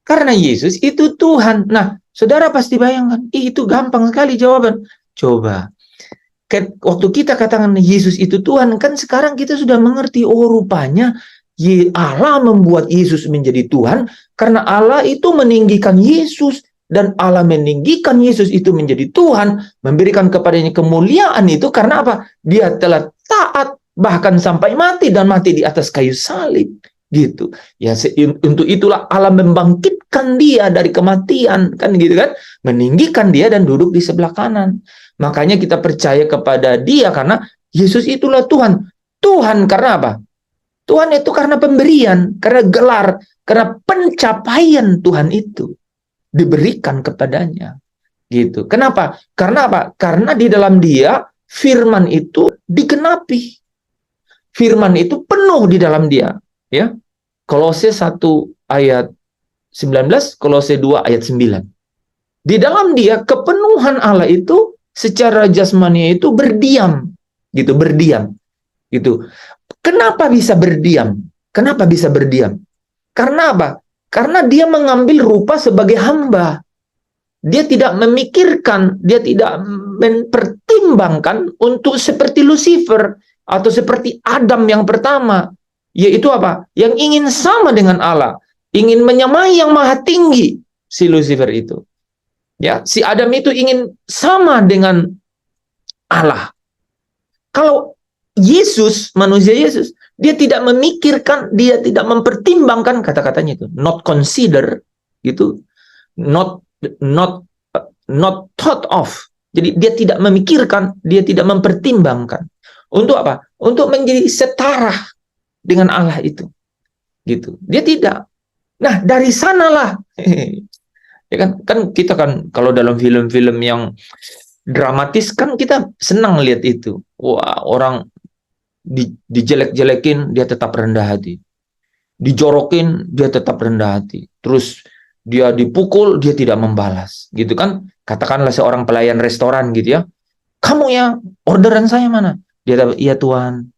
Karena Yesus itu Tuhan. Nah, saudara pasti bayangkan, itu gampang sekali jawaban. Coba, waktu kita katakan Yesus itu Tuhan, kan sekarang kita sudah mengerti, oh rupanya Allah membuat Yesus menjadi Tuhan, karena Allah itu meninggikan Yesus, dan Allah meninggikan Yesus itu menjadi Tuhan, memberikan kepadanya kemuliaan itu, karena apa? Dia telah taat, bahkan sampai mati, dan mati di atas kayu salib. Gitu ya, untuk itulah Allah membangkitkan dia dari kematian, kan gitu kan, meninggikan dia dan duduk di sebelah kanan. Makanya kita percaya kepada dia karena Yesus itulah Tuhan. Tuhan karena apa? Tuhan itu karena pemberian, karena gelar, karena pencapaian Tuhan itu diberikan kepadanya. Gitu. Kenapa? Karena apa? Karena di dalam dia firman itu digenapi. Firman itu penuh di dalam dia, ya. Kolose 1 ayat 19, Kolose 2 ayat 9. Di dalam dia kepenuhan Allah itu secara jasmani itu berdiam, gitu, berdiam. Gitu. Kenapa bisa berdiam? Kenapa bisa berdiam? Karena apa? Karena dia mengambil rupa sebagai hamba. Dia tidak memikirkan, dia tidak mempertimbangkan untuk seperti Lucifer atau seperti Adam yang pertama, yaitu apa? Yang ingin sama dengan Allah, ingin menyamai yang maha tinggi, si Lucifer itu. Ya, si Adam itu ingin sama dengan Allah. Kalau Yesus, manusia Yesus, dia tidak memikirkan, dia tidak mempertimbangkan, kata-katanya itu, not consider, gitu, not thought of. Jadi dia tidak memikirkan, dia tidak mempertimbangkan. Untuk apa? Untuk menjadi setara dengan Allah itu. Gitu. Dia tidak. Nah, dari sanalah ya kan kita kan kalau dalam film-film yang dramatis kan kita senang lihat itu. Wah, orang dijelek-jelekin dia tetap rendah hati. Dijorokin dia tetap rendah hati. Terus dia dipukul dia tidak membalas. Gitu kan? Katakanlah seorang pelayan restoran gitu ya. Kamu ya, orderan saya mana? Dia tetap, iya Tuhan.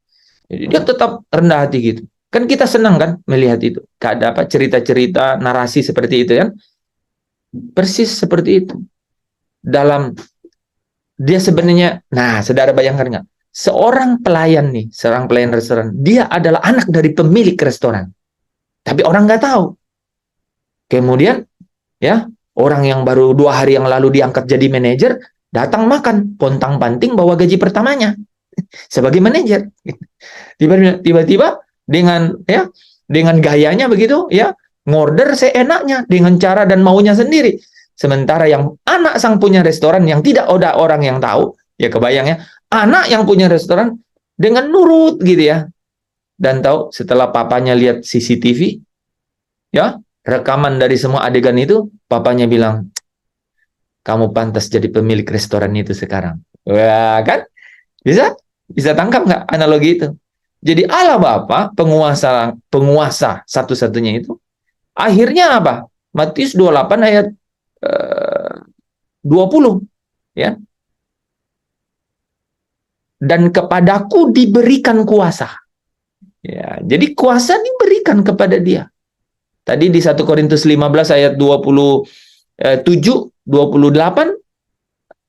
Jadi dia tetap rendah hati gitu. Kan kita senang kan melihat itu. Gak ada apa cerita-cerita narasi seperti itu kan. Persis seperti itu. Dalam dia sebenarnya, nah saudara bayangkan nggak? Seorang pelayan nih, seorang pelayan restoran, dia adalah anak dari pemilik restoran. Tapi orang nggak tahu. Kemudian, ya orang yang baru 2 hari yang lalu diangkat jadi manajer, datang makan, pontang-panting bawa gaji pertamanya sebagai manajer. Tiba-tiba dengan gayanya begitu, ya ngorder seenaknya dengan cara dan maunya sendiri. Sementara yang anak sang punya restoran yang tidak ada orang yang tahu, ya kebayang ya, anak yang punya restoran dengan nurut gitu ya. Dan tahu setelah papanya lihat CCTV, ya, rekaman dari semua adegan itu, papanya bilang, kamu pantas jadi pemilik restoran itu sekarang. Wah, kan? Bisa tangkap nggak analogi itu? Jadi Allah Bapa, penguasa satu-satunya itu, akhirnya apa? Matius 28 ayat 20, ya. Dan kepadaku diberikan kuasa. Ya, jadi kuasa diberikan kepada dia. Tadi di 1 Korintus 15 ayat 27, 28,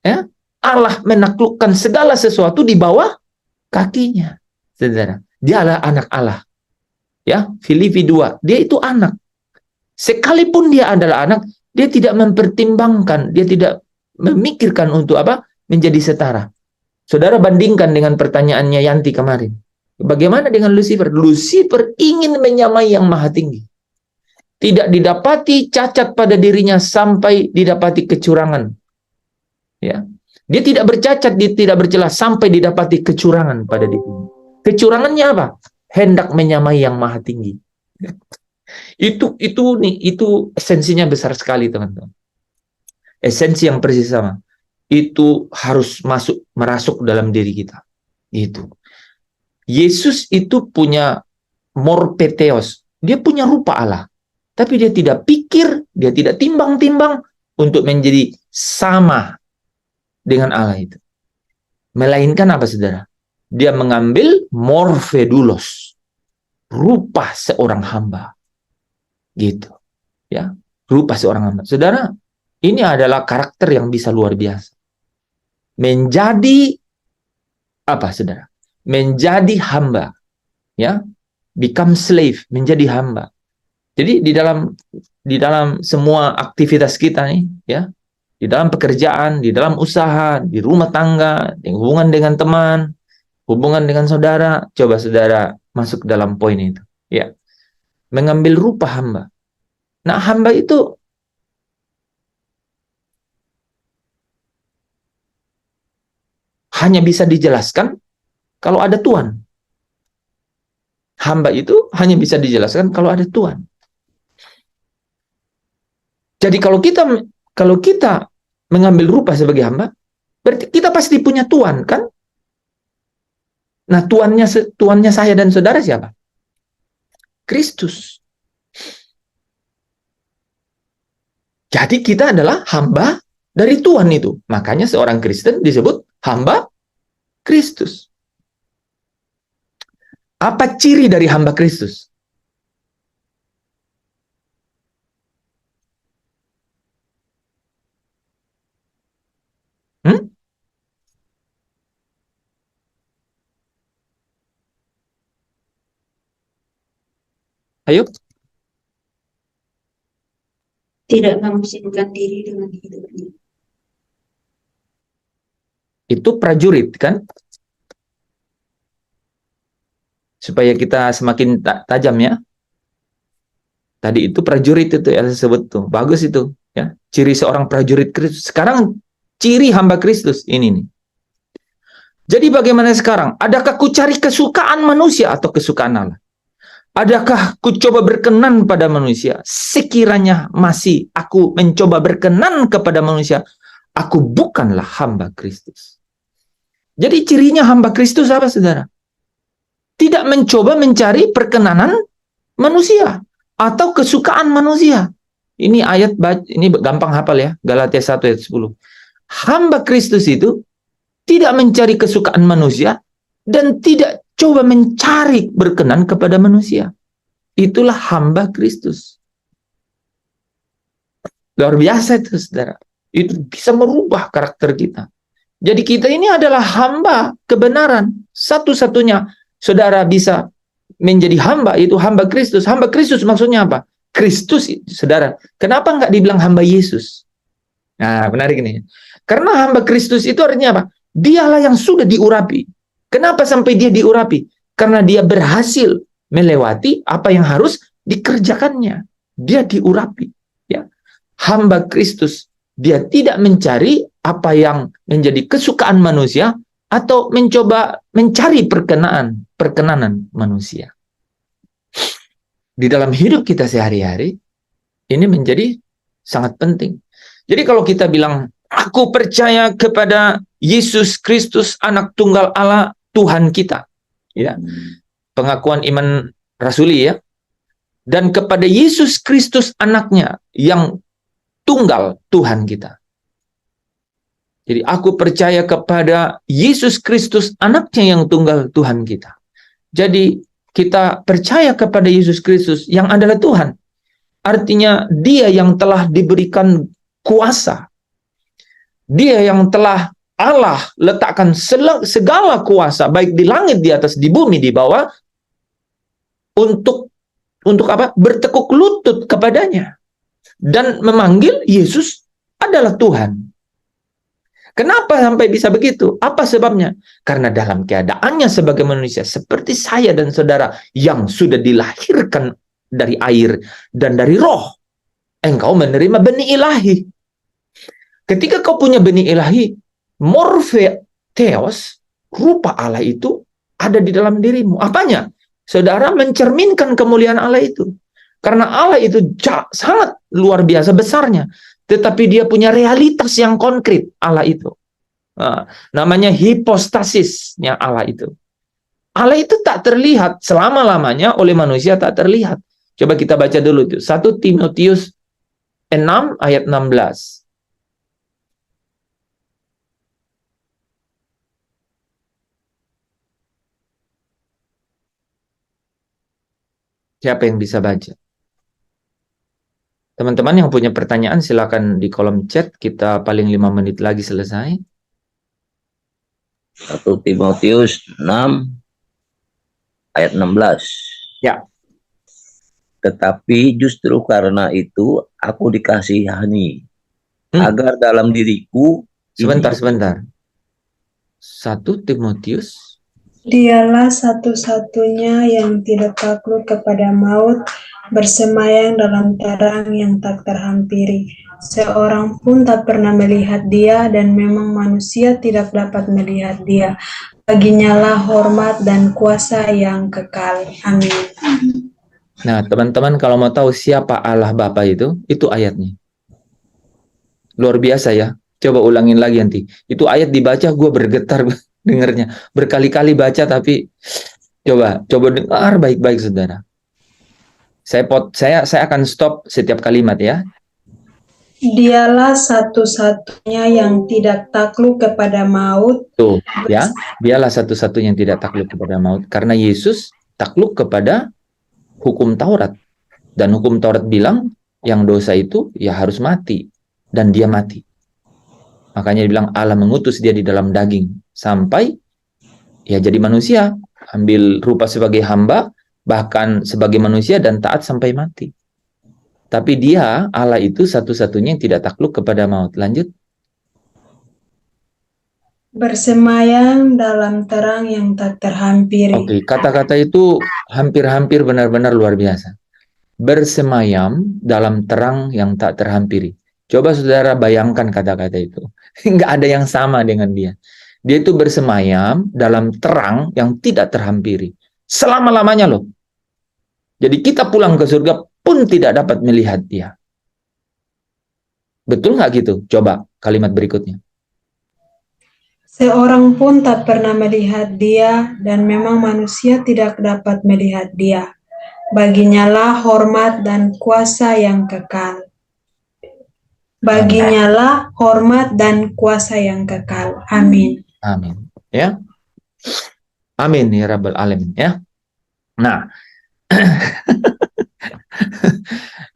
ya, Allah menaklukkan segala sesuatu di bawah kakinya. Saudara, dia adalah anak Allah. Ya, Filipi 2, dia itu anak. Sekalipun dia adalah anak, dia tidak mempertimbangkan, dia tidak memikirkan untuk apa? Menjadi setara. Saudara bandingkan dengan pertanyaannya Yanti kemarin. Bagaimana dengan Lucifer? Lucifer ingin menyamai yang maha tinggi. Tidak didapati cacat pada dirinya sampai didapati kecurangan. Ya. Dia tidak bercacat, dia tidak bercela sampai didapati kecurangan pada dirinya. Kecurangannya apa? Hendak menyamai yang maha tinggi. Itu esensinya besar sekali, teman-teman. Esensi yang persis sama. Itu harus merasuk dalam diri kita. Itu. Yesus itu punya morpeteos. Dia punya rupa Allah. Tapi dia tidak pikir, dia tidak timbang-timbang untuk menjadi sama dengan Allah itu. Melainkan apa, saudara? Dia mengambil morphedulos. Rupa seorang hamba. Gitu. Ya, rupa seorang hamba. Saudara, ini adalah karakter yang bisa luar biasa. Menjadi apa, saudara? Menjadi hamba. Ya, become slave, menjadi hamba. Jadi di dalam semua aktivitas kita nih, ya, di dalam pekerjaan, di dalam usaha, di rumah tangga, di hubungan dengan teman, hubungan dengan saudara, coba saudara masuk dalam poin itu, ya. Mengambil rupa hamba. Nah, hamba itu hanya bisa dijelaskan kalau ada Tuhan. Hamba itu hanya bisa dijelaskan kalau ada Tuhan. Jadi kalau kita mengambil rupa sebagai hamba, berarti kita pasti punya Tuhan, kan? Nah, tuannya saya dan saudara siapa? Kristus. Jadi kita adalah hamba dari Tuhan itu. Makanya seorang Kristen disebut hamba Kristus. Apa ciri dari hamba Kristus? Ayo. Tidak memusingkan diri dengan hidupnya. Itu prajurit kan? Supaya kita semakin tajam ya. Tadi itu prajurit itu ya disebut tuh. Bagus itu ya. Ciri seorang prajurit Kristus. Sekarang ciri hamba Kristus ini nih. Jadi bagaimana sekarang? Adakah ku cari kesukaan manusia atau kesukaan Allah? Adakah ku coba berkenan pada manusia? Sekiranya masih aku mencoba berkenan kepada manusia, aku bukanlah hamba Kristus. Jadi cirinya hamba Kristus apa, saudara? Tidak mencoba mencari perkenanan manusia atau kesukaan manusia. Ini ayat, ini gampang hafal ya, Galatia 1 ayat 10. Hamba Kristus itu tidak mencari kesukaan manusia dan tidak coba mencari berkenan kepada manusia. Itulah hamba Kristus. Luar biasa itu, saudara. Itu bisa merubah karakter kita. Jadi kita ini adalah hamba kebenaran. Satu-satunya saudara bisa menjadi hamba, itu hamba Kristus. Hamba Kristus maksudnya apa? Kristus, saudara. Kenapa nggak dibilang hamba Yesus? Nah, menarik ini. Karena hamba Kristus itu artinya apa? Dialah yang sudah diurapi. Kenapa sampai dia diurapi? Karena dia berhasil melewati apa yang harus dikerjakannya. Dia diurapi. Ya. Hamba Kristus, dia tidak mencari apa yang menjadi kesukaan manusia atau mencoba mencari perkenanan manusia. Di dalam hidup kita sehari-hari, ini menjadi sangat penting. Jadi kalau kita bilang, aku percaya kepada Yesus Kristus, anak tunggal Allah, Tuhan kita. Ya. Pengakuan iman rasuli ya. Dan kepada Yesus Kristus anaknya yang tunggal Tuhan kita. Jadi aku percaya kepada Yesus Kristus anaknya yang tunggal Tuhan kita. Jadi kita percaya kepada Yesus Kristus yang adalah Tuhan. Artinya dia yang telah diberikan kuasa. Dia yang telah Allah letakkan segala kuasa baik di langit, di atas, di bumi, di bawah untuk apa? Bertekuk lutut kepadanya dan memanggil Yesus adalah Tuhan. Kenapa sampai bisa begitu? Apa sebabnya? Karena dalam keadaannya sebagai manusia seperti saya dan saudara yang sudah dilahirkan dari air dan dari roh, engkau menerima benih ilahi. Ketika kau punya benih ilahi, morphe theos, rupa Allah itu ada di dalam dirimu. Apanya? Saudara mencerminkan kemuliaan Allah itu. Karena Allah itu sangat luar biasa besarnya. Tetapi dia punya realitas yang konkret, Allah itu. Nah, namanya hipostasisnya Allah itu. Allah itu tak terlihat selama-lamanya oleh manusia, tak terlihat. Coba kita baca dulu itu. 1 Timotius 6 ayat 16. Siapa yang bisa baca? Teman-teman yang punya pertanyaan silakan di kolom chat. Kita paling 5 menit lagi selesai. 1 Timotius 6 ayat 16. Ya. Tetapi justru karena itu aku dikasihani agar dalam diriku Sebentar. 1 Timotius. Dialah satu-satunya yang tidak takluk kepada maut, bersemayam dalam terang yang tak terhampiri. Seorang pun tak pernah melihat dia, dan memang manusia tidak dapat melihat dia. Baginya lah hormat dan kuasa yang kekal. Amin. Nah, teman-teman kalau mau tahu siapa Allah Bapa itu ayatnya. Luar biasa ya. Coba ulangin lagi nanti. Itu ayat dibaca gue bergetar dengarnya. Berkali-kali baca tapi coba dengar baik-baik saudara. Saya akan stop setiap kalimat ya. Dialah satu-satunya yang tidak takluk kepada maut. Tuh, ya. Dialah satu-satunya yang tidak takluk kepada maut. Karena Yesus takluk kepada hukum Taurat. Dan hukum Taurat bilang yang dosa itu ya harus mati. Dan dia mati. Makanya dibilang Allah mengutus dia di dalam daging. Sampai ya jadi manusia. Ambil rupa sebagai hamba. bahkan sebagai manusia dan taat sampai mati. Tapi dia, Allah itu satu-satunya yang tidak takluk kepada maut. Lanjut. Bersemayam dalam terang yang tak terhampiri. Oke, kata-kata itu hampir-hampir benar-benar luar biasa. Bersemayam dalam terang yang tak terhampiri. Coba saudara bayangkan kata-kata itu. Nggak ada yang sama dengan dia. Dia itu bersemayam dalam terang yang tidak terhampiri. Selama-lamanya loh. Jadi kita pulang ke surga pun tidak dapat melihat dia. Betul nggak gitu? Coba kalimat berikutnya. Seorang pun tak pernah melihat dia, dan memang manusia tidak dapat melihat dia. Baginya lah hormat dan kuasa yang kekal. Baginya lah hormat dan kuasa yang kekal. Amin. Amin. Ya. Amin ya Rabbal Alamin ya. Nah,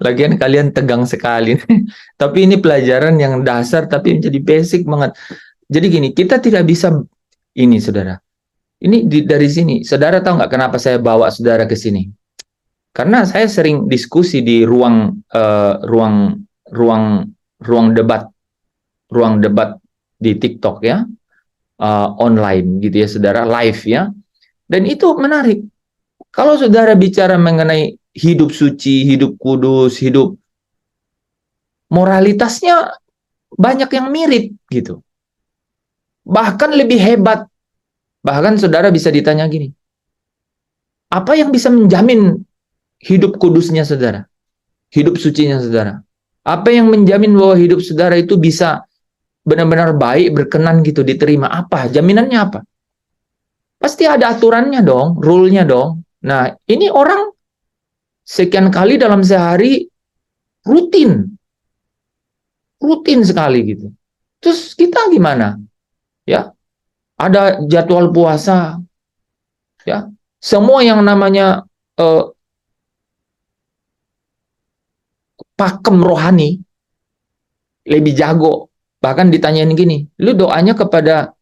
lagian kalian tegang sekali. Tapi ini pelajaran yang dasar tapi menjadi basic banget. Jadi gini, kita tidak bisa ini saudara. Ini dari sini. Saudara tahu nggak kenapa saya bawa saudara ke sini? Karena saya sering diskusi di ruang debat di TikTok ya, online gitu ya saudara, live ya. Dan itu menarik. Kalau saudara bicara mengenai hidup suci, hidup kudus, hidup moralitasnya banyak yang mirip gitu. Bahkan lebih hebat. Bahkan saudara bisa ditanya gini, apa yang bisa menjamin hidup kudusnya saudara? Hidup sucinya saudara? Apa yang menjamin bahwa hidup saudara itu bisa benar-benar baik, berkenan gitu, diterima? Apa? Jaminannya apa? Pasti ada aturannya dong, rule-nya dong. Nah, ini orang sekian kali dalam sehari rutin sekali gitu. Terus kita gimana? Ya, ada jadwal puasa, ya, semua yang namanya pakem rohani lebih jago. Bahkan ditanyain gini, lu doanya kepada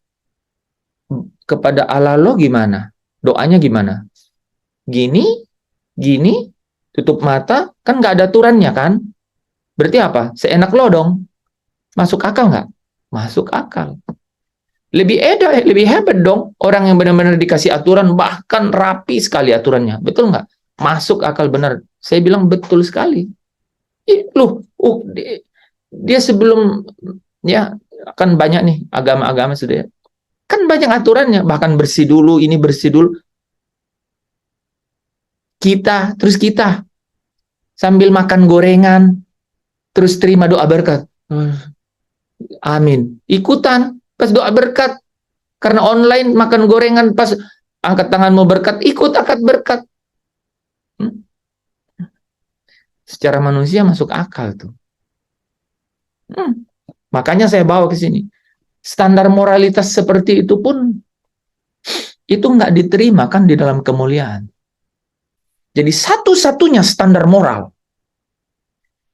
Allah lo gimana? Doanya gimana? Gini, tutup mata, kan nggak ada aturannya kan? Berarti apa? Seenak lo dong. Masuk akal nggak? Masuk akal. Lebih hebat dong orang yang benar-benar dikasih aturan, bahkan rapi sekali aturannya. Betul nggak? Masuk akal benar. Saya bilang betul sekali. Dia sebelum, ya kan banyak nih agama-agama sudah. Kan banyak aturannya, bahkan bersih dulu, ini bersih dulu. Kita sambil makan gorengan, terus terima doa berkat. Amin. Ikutan pas doa berkat. Karena online makan gorengan, pas angkat tangan mau berkat, ikut angkat berkat. Secara manusia masuk akal tuh. Makanya saya bawa ke sini. Standar moralitas seperti itu pun itu nggak diterima kan di dalam kemuliaan. Jadi satu-satunya standar moral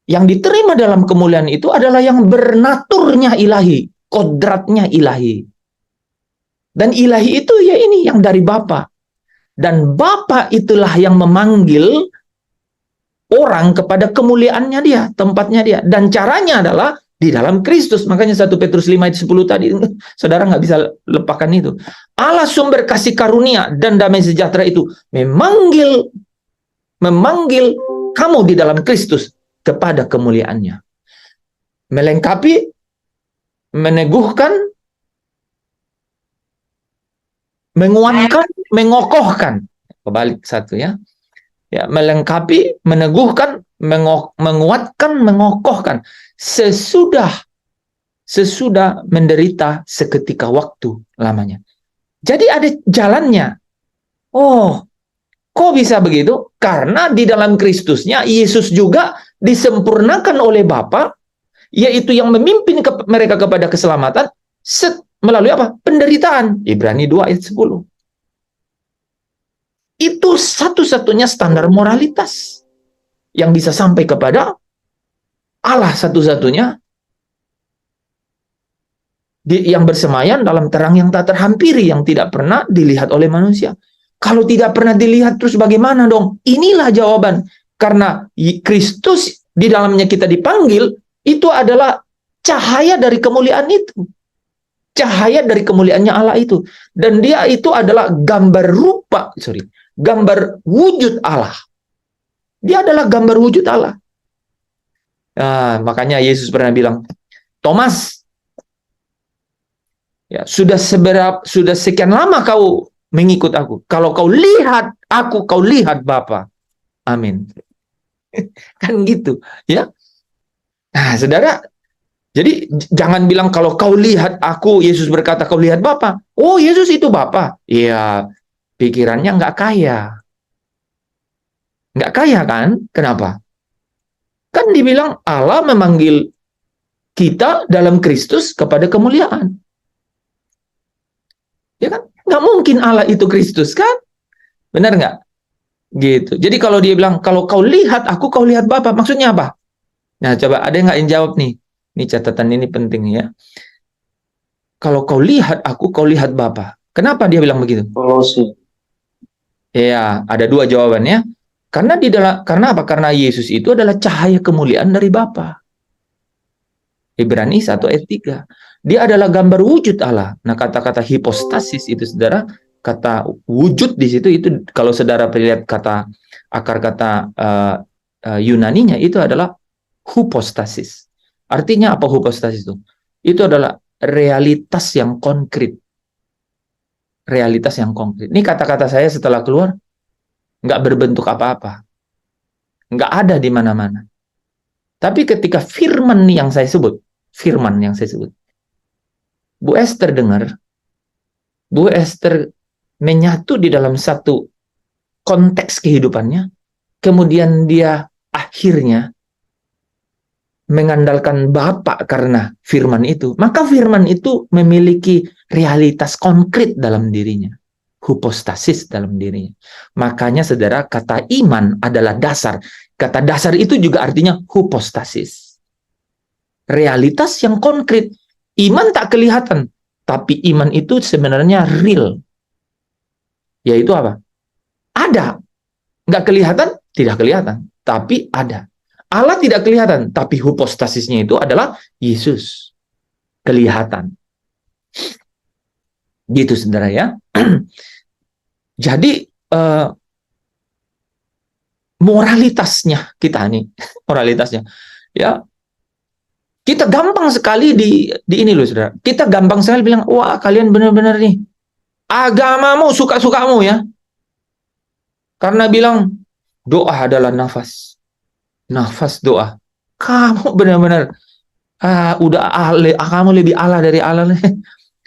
yang diterima dalam kemuliaan itu adalah yang bernaturnya ilahi, kodratnya ilahi. Dan ilahi itu ya ini yang dari Bapa. Dan Bapa itulah yang memanggil orang kepada kemuliaannya dia, tempatnya dia. Dan caranya adalah di dalam Kristus. Makanya 1 Petrus 5 ayat 10 tadi, saudara nggak bisa lepaskan itu. Allah sumber kasih karunia dan damai sejahtera itu memanggil kamu di dalam Kristus kepada kemuliaannya. Melengkapi, meneguhkan, menguatkan, mengokohkan. Kebalik satu ya. Ya, melengkapi, meneguhkan, menguatkan, mengokohkan sesudah menderita seketika waktu lamanya. Jadi ada jalannya. Oh, kok bisa begitu? Karena di dalam Kristusnya Yesus juga disempurnakan oleh Bapa, yaitu yang memimpin mereka kepada keselamatan melalui apa? Penderitaan. Ibrani 2 ayat 10. Itu satu-satunya standar moralitas yang bisa sampai kepada Allah satu-satunya yang bersemayam dalam terang yang tak terhampiri, yang tidak pernah dilihat oleh manusia. Kalau tidak pernah dilihat terus bagaimana dong? Inilah jawaban. Karena Kristus di dalamnya kita dipanggil, itu adalah cahaya dari kemuliaan itu. Cahaya dari kemuliaannya Allah itu. Dan dia itu adalah gambar wujud Allah. Dia adalah gambar wujud Allah. Nah, makanya Yesus pernah bilang, Thomas, ya, sudah sekian lama kau mengikut aku. Kalau kau lihat aku, kau lihat Bapa. Amin. Kan gitu, ya. Nah, saudara, jadi jangan bilang kalau kau lihat aku, Yesus berkata kau lihat Bapa. Oh, Yesus itu Bapa. Iya, pikirannya nggak kaya. Nggak kaya kan? Kenapa? Kan dibilang Allah memanggil kita dalam Kristus kepada kemuliaan. Ya kan? Nggak mungkin Allah itu Kristus kan? Benar nggak? Gitu. Jadi kalau dia bilang, kalau kau lihat aku, kau lihat Bapa. Maksudnya apa? Nah, coba ada nggak yang jawab nih? Ini catatan ini penting ya. Kalau kau lihat aku, kau lihat Bapa. Kenapa dia bilang begitu? Kolose. Ya, ada dua jawabannya. Karena karena apa? Karena Yesus itu adalah cahaya kemuliaan dari Bapa. Ibrani 1 ayat 3. Dia adalah gambar wujud Allah. Nah, kata-kata hipostasis itu, saudara, kata wujud di situ itu kalau saudara lihat akar kata Yunaninya itu adalah hypostasis. Artinya apa hypostasis itu? Itu adalah realitas yang konkret. Realitas yang konkret. Ini kata-kata saya setelah keluar nggak berbentuk apa-apa. Nggak ada di mana-mana. Tapi ketika firman yang saya sebut, Bu Esther dengar, Bu Esther menyatu di dalam satu konteks kehidupannya, kemudian dia akhirnya mengandalkan Bapa karena firman itu, maka firman itu memiliki realitas konkret dalam dirinya. Hypostasis dalam dirinya. Makanya saudara, kata iman adalah dasar. Kata dasar itu juga artinya hypostasis. Realitas yang konkret. Iman tak kelihatan, tapi iman itu sebenarnya real. Yaitu apa? Ada. Nggak kelihatan, tidak kelihatan. Tapi ada. Allah tidak kelihatan, tapi hypostasisnya itu adalah Yesus. Kelihatan. Gitu saudara ya. Jadi moralitasnya kita nih, moralitasnya ya, kita gampang sekali di ini loh saudara. Kita gampang sekali bilang, wah kalian benar-benar nih agamamu suka-sukamu ya. Karena bilang doa adalah nafas doa. Kamu benar-benar udah kamu lebih Allah dari Allah.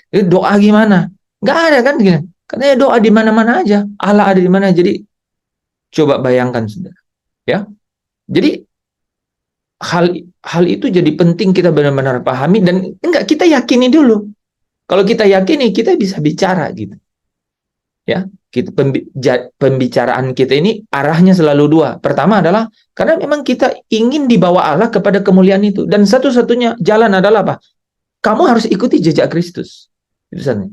Doa gimana? Nggak ada kan gini. Katanya doa di mana-mana aja. Allah ada di mana. Jadi coba bayangkan saudara. Ya. Jadi hal itu jadi penting kita benar-benar pahami dan enggak kita yakini dulu. Kalau kita yakini kita bisa bicara gitu. Ya. Pembicaraan kita ini arahnya selalu dua. Pertama adalah karena memang kita ingin dibawa Allah kepada kemuliaan itu dan satu-satunya jalan adalah apa? Kamu harus ikuti jejak Kristus.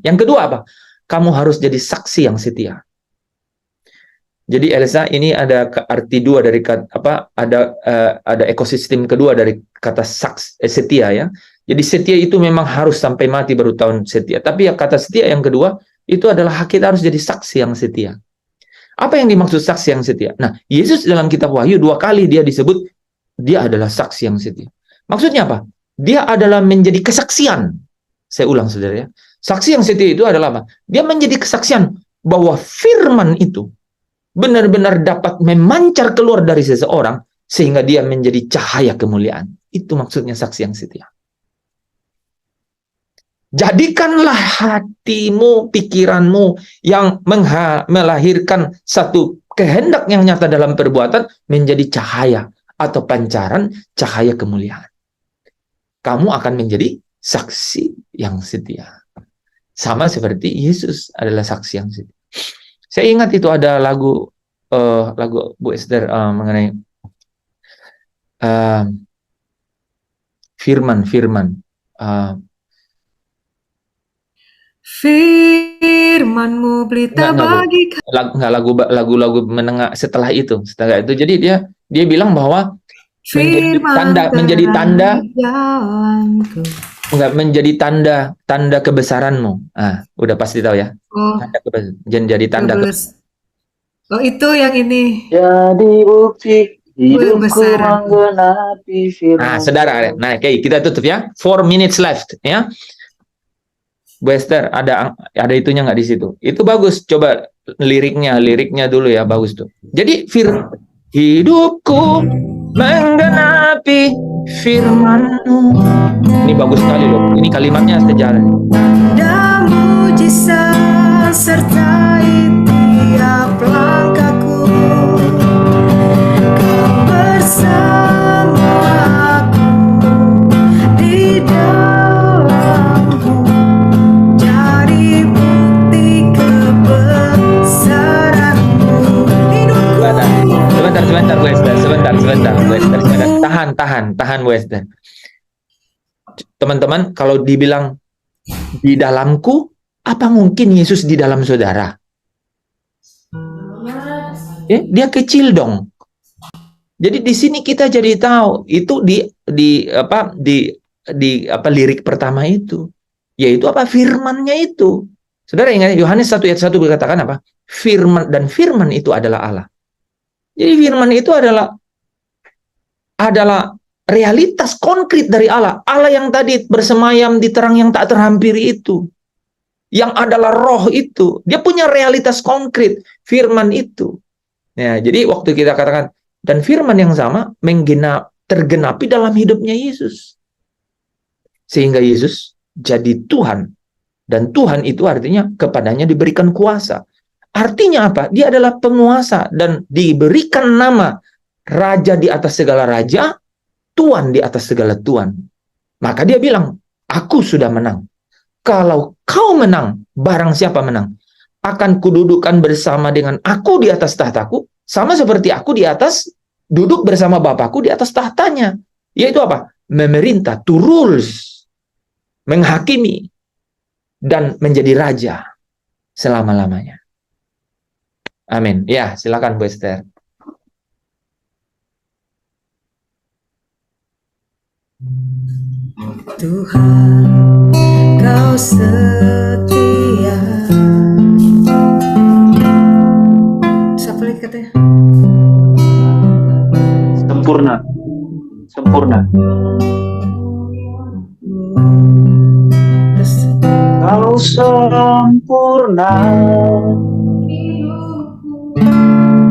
Yang kedua apa? Kamu harus jadi saksi yang setia. Jadi Elsa, ini ada arti dua dari kata ada ekosistem kedua dari kata setia ya. Jadi setia itu memang harus sampai mati baru tahun setia. Tapi ya kata setia yang kedua itu adalah kita harus jadi saksi yang setia. Apa yang dimaksud saksi yang setia? Nah, Yesus dalam kitab Wahyu 2 kali dia disebut dia adalah saksi yang setia. Maksudnya apa? Dia adalah menjadi kesaksian. Saya ulang saudara ya. Saksi yang setia itu adalah apa? Dia menjadi kesaksian bahwa firman itu benar-benar dapat memancar keluar dari seseorang sehingga dia menjadi cahaya kemuliaan. Itu maksudnya saksi yang setia. Jadikanlah hatimu, pikiranmu yang melahirkan satu kehendak yang nyata dalam perbuatan menjadi cahaya atau pancaran cahaya kemuliaan. Kamu akan menjadi saksi yang setia. Sama seperti Yesus adalah saksi yang setia. Saya ingat itu ada lagu Bu Esther mengenai firman. firman-Mu pelita Enggak, Bu. bagi Enggak lagu-lagu menengah setelah itu. Setelah itu, jadi dia bilang bahwa menjadi tanda jalanku. enggak menjadi tanda kebesaranmu. Udah pasti tahu ya. Oh, Jadi tanda oh itu yang ini. Jadi bukti hidupku Kebesaran. menggenapi firman. saudara. Nah, oke, kita tutup ya. 4 minutes left ya. Bu Esther, ada itunya nggak di situ? Itu bagus. Coba liriknya dulu ya, bagus tuh. Jadi hidupku menggenapi firman-Mu. Ini bagus sekali loh. Ini kalimatnya sejalan. Dan mujizat sertai tiap langkahku. Kau bersama aku di dalamku. Jadi bukti kebesaran-Mu. Hidupku. Sebentar, Bu Esther. Tahan, Bu Esther. Teman-teman, kalau dibilang di dalamku, apa mungkin Yesus di dalam saudara? Dia kecil dong. Jadi di sini kita jadi tahu itu di lirik pertama itu, yaitu apa? Firman-Nya itu. Saudara ingat Yohanes 1 ayat 1 berkatakan apa? Firman itu adalah Allah. Jadi firman itu adalah realitas konkret dari Allah. Allah yang tadi bersemayam di terang yang tak terhampiri itu. Yang adalah roh itu. Dia punya realitas konkret. Firman itu. Ya, jadi waktu kita katakan, dan firman yang sama tergenapi dalam hidupnya Yesus. Sehingga Yesus jadi Tuhan. Dan Tuhan itu artinya kepadanya diberikan kuasa. Artinya apa? Dia adalah penguasa dan diberikan nama Raja di atas segala raja, Tuan di atas segala tuan. Maka dia bilang, aku sudah menang. Kalau kau menang, barang siapa menang? Akan kududukkan bersama dengan aku di atas tahtaku, sama seperti aku di atas, duduk bersama Bapakku di atas tahtanya. Yaitu apa? Memerintah, to rules, menghakimi, dan menjadi raja selama-lamanya. Amin. Ya, silakan Bu Esther. Tuhan, Kau setia. Siapa lagi katanya? Sempurna. Terus, Kau sempurna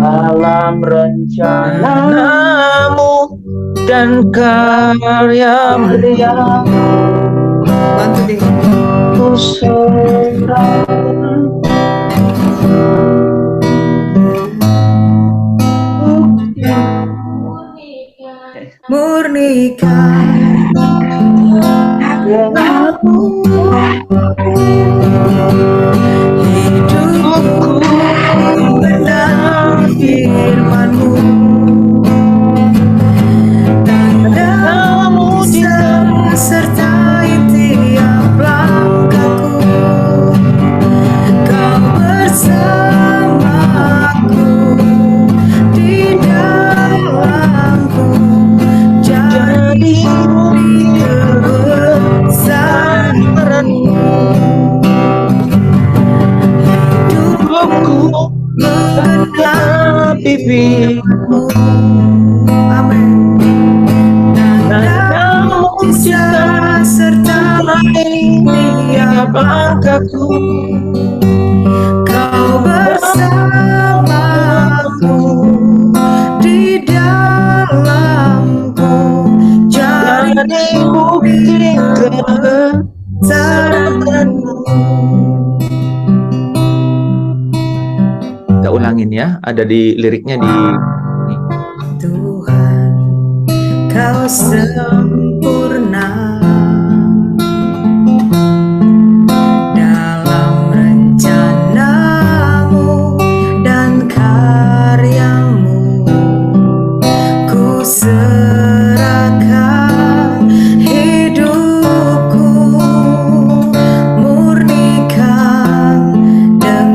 dalam rencanamu Dan karyamu. bantu deh. ku serahkan. Murnikan Denganmu hidupku menang firman-Mu. Tanda mujizat sertai tiap langkahku. Kau bersamaku di dalamku. Jadi bukti kebesaran-Mu. Hidupku menggenapi firman-Mu. Amin. Tanda mujizat sertai tiap langkahku. Kau bersamaku di dalamku. Jadi bukti kebesaran-Mu. Kita ulangin ya, ada di liriknya di ini. Tuhan, Kau sempurna dalam rencana-Mu dan karya-Mu. Ku serahkan hidupku, murnikan dengan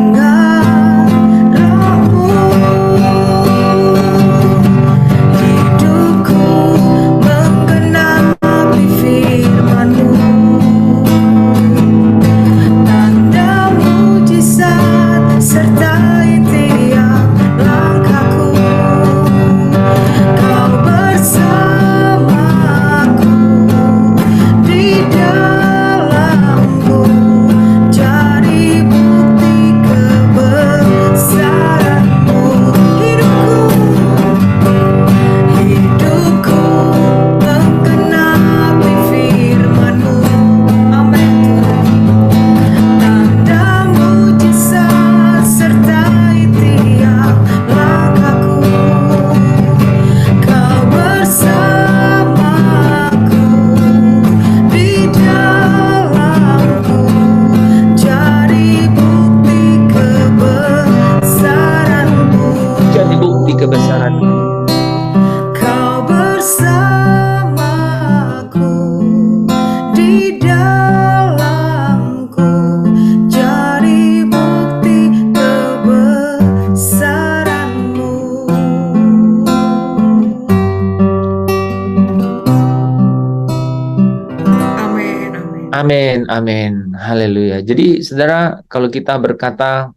Amin, amin. Haleluya. Jadi saudara, kalau kita berkata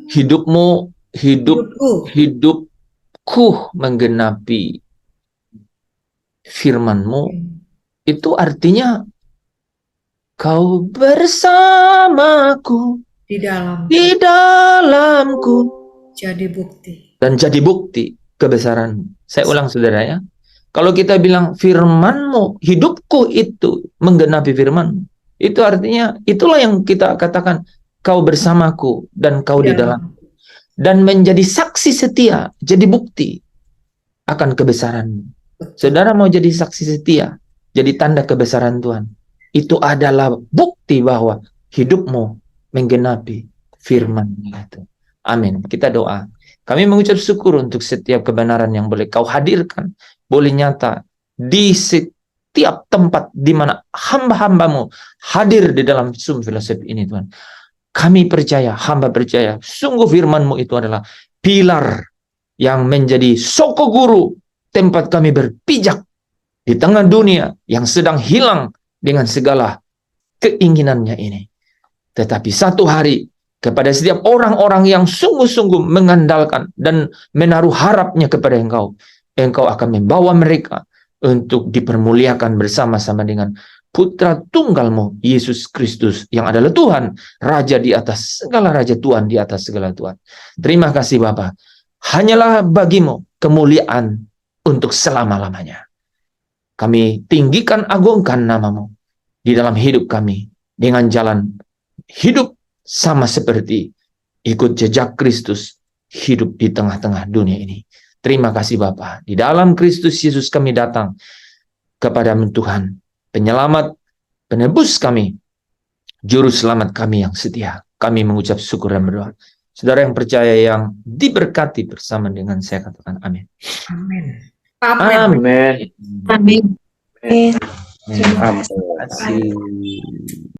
hidupmu, hidupku menggenapi firman-Mu, itu artinya kau bersamaku di dalamku jadi bukti. dan jadi bukti kebesaran-Mu. Saya ulang saudara ya. Kalau kita bilang firman-Mu, hidupku itu menggenapi firman-Mu, itu artinya itulah yang kita katakan kau bersamaku dan kau di dalam, dan menjadi saksi setia, jadi bukti akan kebesaran-Mu. Saudara mau jadi saksi setia, jadi tanda kebesaran Tuhan. Itu adalah bukti bahwa hidupmu menggenapi firman-Nya itu. Amin. Kita doa. Kami mengucap syukur untuk setiap kebenaran yang boleh kau hadirkan, boleh nyata di setiap tempat di mana hamba-hambamu hadir di dalam Zoom Fellowship ini, Tuhan. Kami percaya, hamba percaya, sungguh firman-Mu itu adalah pilar yang menjadi soko guru tempat kami berpijak di tengah dunia yang sedang hilang dengan segala keinginannya ini. Tetapi satu hari, kepada setiap orang-orang yang sungguh-sungguh mengandalkan dan menaruh harapnya kepada Engkau, Engkau akan membawa mereka untuk dipermuliakan bersama-sama dengan Putra Tunggal-Mu, Yesus Kristus, yang adalah Tuhan, Raja di atas segala raja, Tuhan di atas segala Tuhan. Terima kasih Bapa. Hanyalah bagi-Mu kemuliaan untuk selama-lamanya. Kami tinggikan, agungkan nama-Mu di dalam hidup kami, dengan jalan hidup sama seperti ikut jejak Kristus, hidup di tengah-tengah dunia ini. Terima kasih Bapa. Di dalam Kristus Yesus kami datang kepada-Mu Tuhan, penyelamat, penebus kami, juru selamat kami yang setia. Kami mengucap syukur dan berdoa. Saudara yang percaya, yang diberkati bersama dengan saya, katakan amin. Amin. Amin. Amin. Amin. Terima kasih.